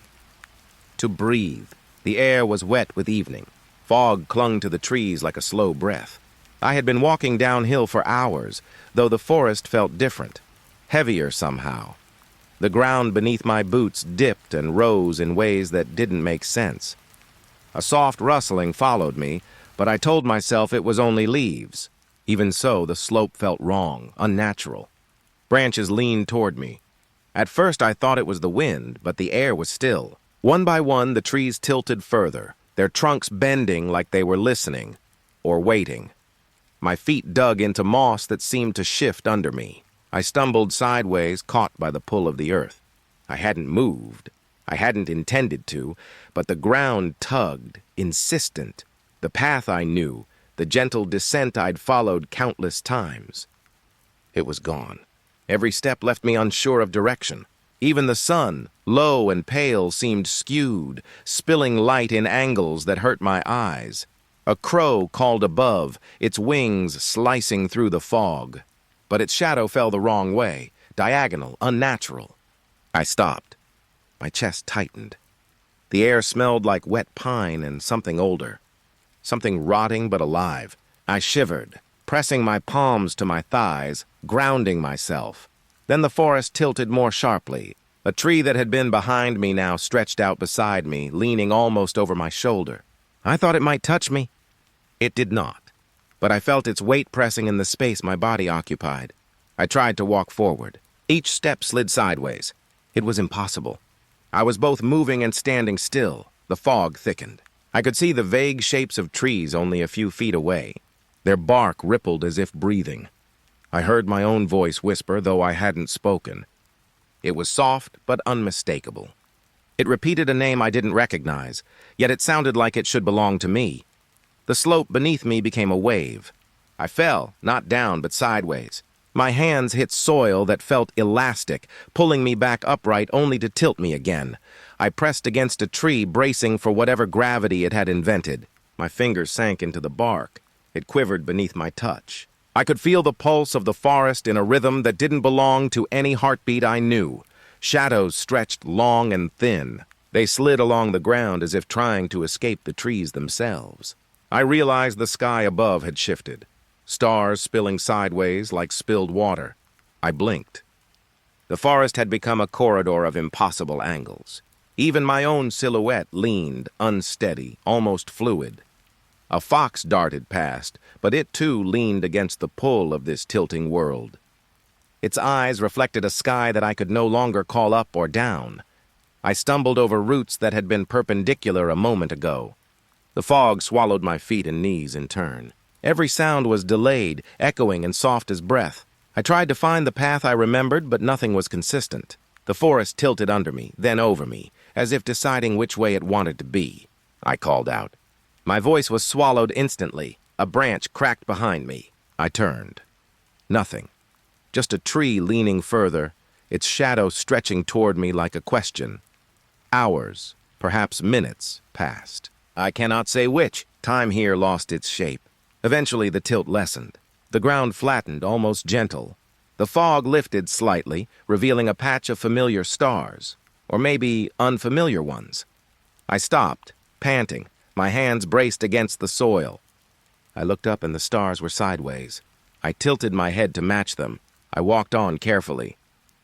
to breathe. The air was wet with evening. Fog clung to the trees like a slow breath. I had been walking downhill for hours, though the forest felt different, heavier somehow. The ground beneath my boots dipped and rose in ways that didn't make sense. A soft rustling followed me, but I told myself it was only leaves. Even so, the slope felt wrong, unnatural. Branches leaned toward me. At first I thought it was the wind, but the air was still. One by one, the trees tilted further, their trunks bending like they were listening, or waiting. My feet dug into moss that seemed to shift under me. I stumbled sideways, caught by the pull of the earth. I hadn't moved. I hadn't intended to, but the ground tugged, insistent. The path I knew, the gentle descent I'd followed countless times. It was gone. Every step left me unsure of direction. Even the sun, low and pale, seemed skewed, spilling light in angles that hurt my eyes. A crow called above, its wings slicing through the fog. But its shadow fell the wrong way, diagonal, unnatural. I stopped. My chest tightened. The air smelled like wet pine and something older. Something rotting but alive. I shivered, pressing my palms to my thighs, grounding myself. Then the forest tilted more sharply. A tree that had been behind me now stretched out beside me, leaning almost over my shoulder. I thought it might touch me. It did not, but I felt its weight pressing in the space my body occupied. I tried to walk forward. Each step slid sideways. It was impossible. I was both moving and standing still. The fog thickened. I could see the vague shapes of trees only a few feet away. Their bark rippled as if breathing. I heard my own voice whisper, though I hadn't spoken. It was soft but unmistakable. It repeated a name I didn't recognize, yet it sounded like it should belong to me. The slope beneath me became a wave. I fell, not down, but sideways. My hands hit soil that felt elastic, pulling me back upright only to tilt me again. I pressed against a tree, bracing for whatever gravity it had invented. My fingers sank into the bark. It quivered beneath my touch. I could feel the pulse of the forest in a rhythm that didn't belong to any heartbeat I knew. Shadows stretched long and thin. They slid along the ground as if trying to escape the trees themselves. I realized the sky above had shifted, stars spilling sideways like spilled water. I blinked. The forest had become a corridor of impossible angles. Even my own silhouette leaned, unsteady, almost fluid. A fox darted past, but it too leaned against the pull of this tilting world. Its eyes reflected a sky that I could no longer call up or down. I stumbled over roots that had been perpendicular a moment ago. The fog swallowed my feet and knees in turn. Every sound was delayed, echoing and soft as breath. I tried to find the path I remembered, but nothing was consistent. The forest tilted under me, then over me, as if deciding which way it wanted to be. I called out. My voice was swallowed instantly. A branch cracked behind me. I turned. Nothing. Just a tree leaning further, its shadow stretching toward me like a question. Hours, perhaps minutes, passed. I cannot say which. Time here lost its shape. Eventually the tilt lessened. The ground flattened, almost gentle. The fog lifted slightly, revealing a patch of familiar stars, or maybe unfamiliar ones. I stopped, panting, my hands braced against the soil. I looked up and the stars were sideways. I tilted my head to match them. I walked on carefully.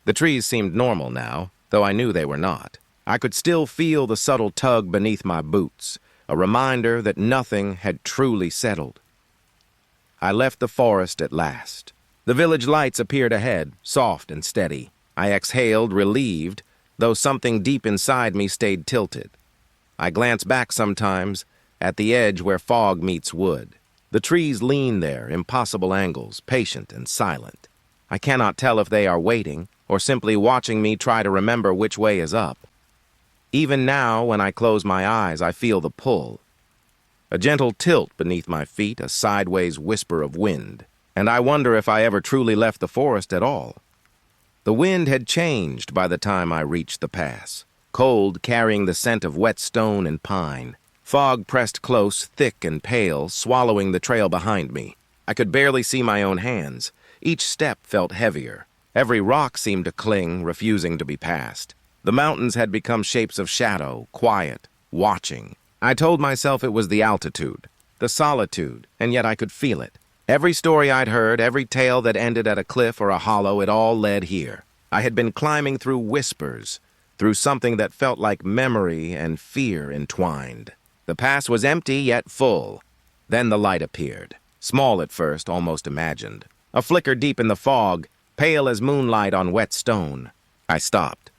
The trees seemed normal now, though I knew they were not. I could still feel the subtle tug beneath my boots, a reminder that nothing had truly settled. I left the forest at last. The village lights appeared ahead, soft and steady. I exhaled, relieved, though something deep inside me stayed tilted. I glanced back sometimes, at the edge where fog meets wood. The trees lean there, impossible angles, patient and silent. I cannot tell if they are waiting or simply watching me try to remember which way is up. Even now, when I close my eyes, I feel the pull. A gentle tilt beneath my feet, a sideways whisper of wind, and I wonder if I ever truly left the forest at all. The wind had changed by the time I reached the pass, cold, carrying the scent of wet stone and pine. Fog pressed close, thick and pale, swallowing the trail behind me. I could barely see my own hands. Each step felt heavier. Every rock seemed to cling, refusing to be passed. The mountains had become shapes of shadow, quiet, watching. I told myself it was the altitude, the solitude, and yet I could feel it. Every story I'd heard, every tale that ended at a cliff or a hollow, it all led here. I had been climbing through whispers, through something that felt like memory and fear entwined. The pass was empty yet full. Then the light appeared, small at first, almost imagined. A flicker deep in the fog, pale as moonlight on wet stone. I stopped.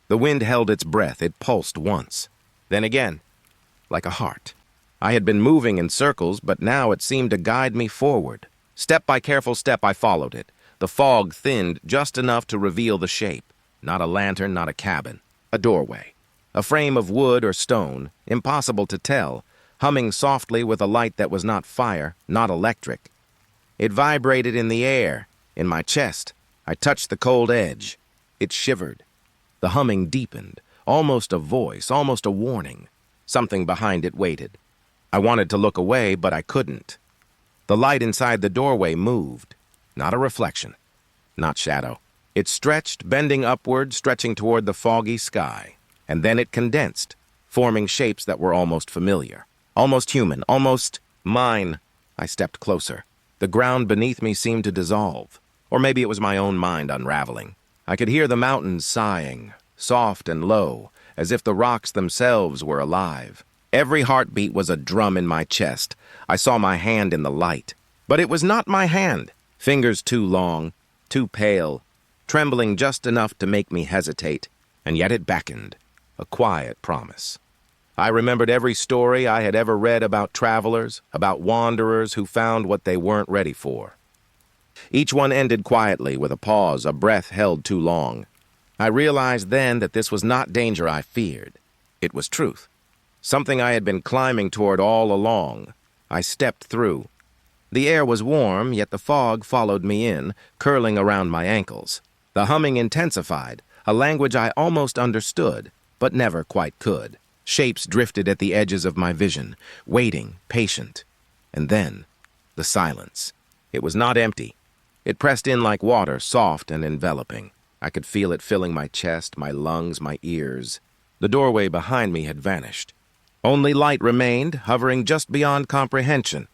The wind held its breath. It pulsed once. Then again, like a heart. I had been moving in circles, but now it seemed to guide me forward. Step by careful step, I followed it. The fog thinned just enough to reveal the shape. Not a lantern, not a cabin. A doorway. A frame of wood or stone, impossible to tell, humming softly with a light that was not fire, not electric. It vibrated in the air, in my chest. I touched the cold edge. It shivered. The humming deepened, almost a voice, almost a warning. Something behind it waited. I wanted to look away, but I couldn't. The light inside the doorway moved. Not a reflection. Not shadow. It stretched, bending upward, stretching toward the foggy sky. And then it condensed, forming shapes that were almost familiar. Almost human, almost mine. I stepped closer. The ground beneath me seemed to dissolve. Or maybe it was my own mind unraveling. I could hear the mountains sighing, soft and low, as if the rocks themselves were alive. Every heartbeat was a drum in my chest. I saw my hand in the light. But it was not my hand. Fingers too long, too pale, trembling just enough to make me hesitate. And yet it beckoned. A quiet promise. I remembered every story I had ever read about travelers, about wanderers who found what they weren't ready for. Each one ended quietly with a pause, a breath held too long. I realized then that this was not danger I feared. It was truth. Something I had been climbing toward all along. I stepped through. The air was warm, yet the fog followed me in, curling around my ankles. The humming intensified, a language I almost understood, but never quite could. Shapes drifted at the edges of my vision, waiting, patient. And then, the silence. It was not empty. It pressed in like water, soft and enveloping. I could feel it filling my chest, my lungs, my ears. The doorway behind me had vanished. Only light remained, hovering just beyond comprehension.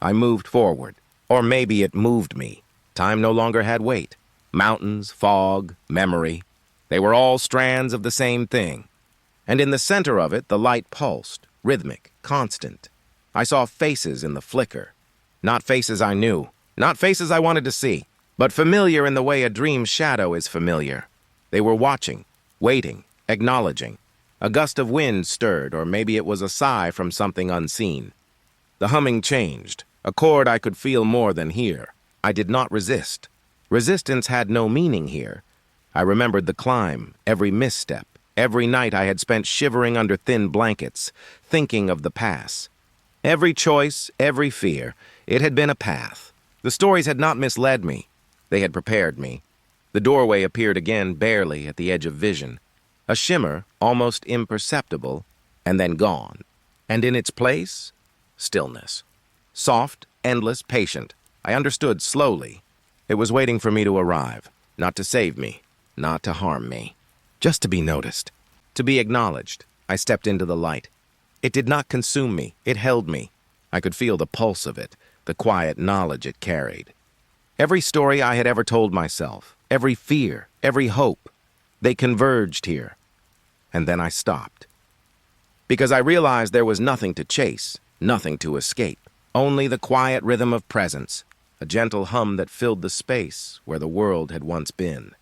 I moved forward. Or maybe it moved me. Time no longer had weight. Mountains, fog, memory. They were all strands of the same thing. And in the center of it, the light pulsed, rhythmic, constant. I saw faces in the flicker. Not faces I knew. Not faces I wanted to see, but familiar in the way a dream's shadow is familiar. They were watching, waiting, acknowledging. A gust of wind stirred, or maybe it was a sigh from something unseen. The humming changed, a chord I could feel more than hear. I did not resist. Resistance had no meaning here. I remembered the climb, every misstep, every night I had spent shivering under thin blankets, thinking of the pass. Every choice, every fear, it had been a path. The stories had not misled me. They had prepared me. The doorway appeared again barely at the edge of vision. A shimmer, almost imperceptible, and then gone. And in its place, stillness. Soft, endless, patient. I understood slowly. It was waiting for me to arrive, not to save me, not to harm me. Just to be noticed, to be acknowledged. I stepped into the light. It did not consume me. It held me. I could feel the pulse of it, the quiet knowledge it carried. Every story I had ever told myself, every fear, every hope, they converged here. And then I stopped. Because I realized there was nothing to chase, nothing to escape, only the quiet rhythm of presence, a gentle hum that filled the space where the world had once been.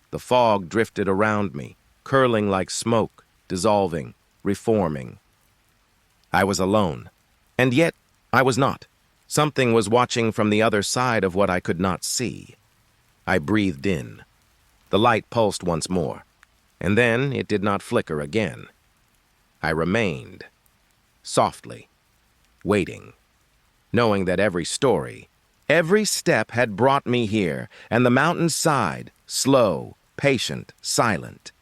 The fog drifted around me, curling like smoke, dissolving, reforming. I was alone. And yet, I was not. Something was watching from the other side of what I could not see. I breathed in. The light pulsed once more, and then it did not flicker again. I remained, softly, waiting, knowing that every story, every step had brought me here, and the mountain sighed, slow, patient, silent.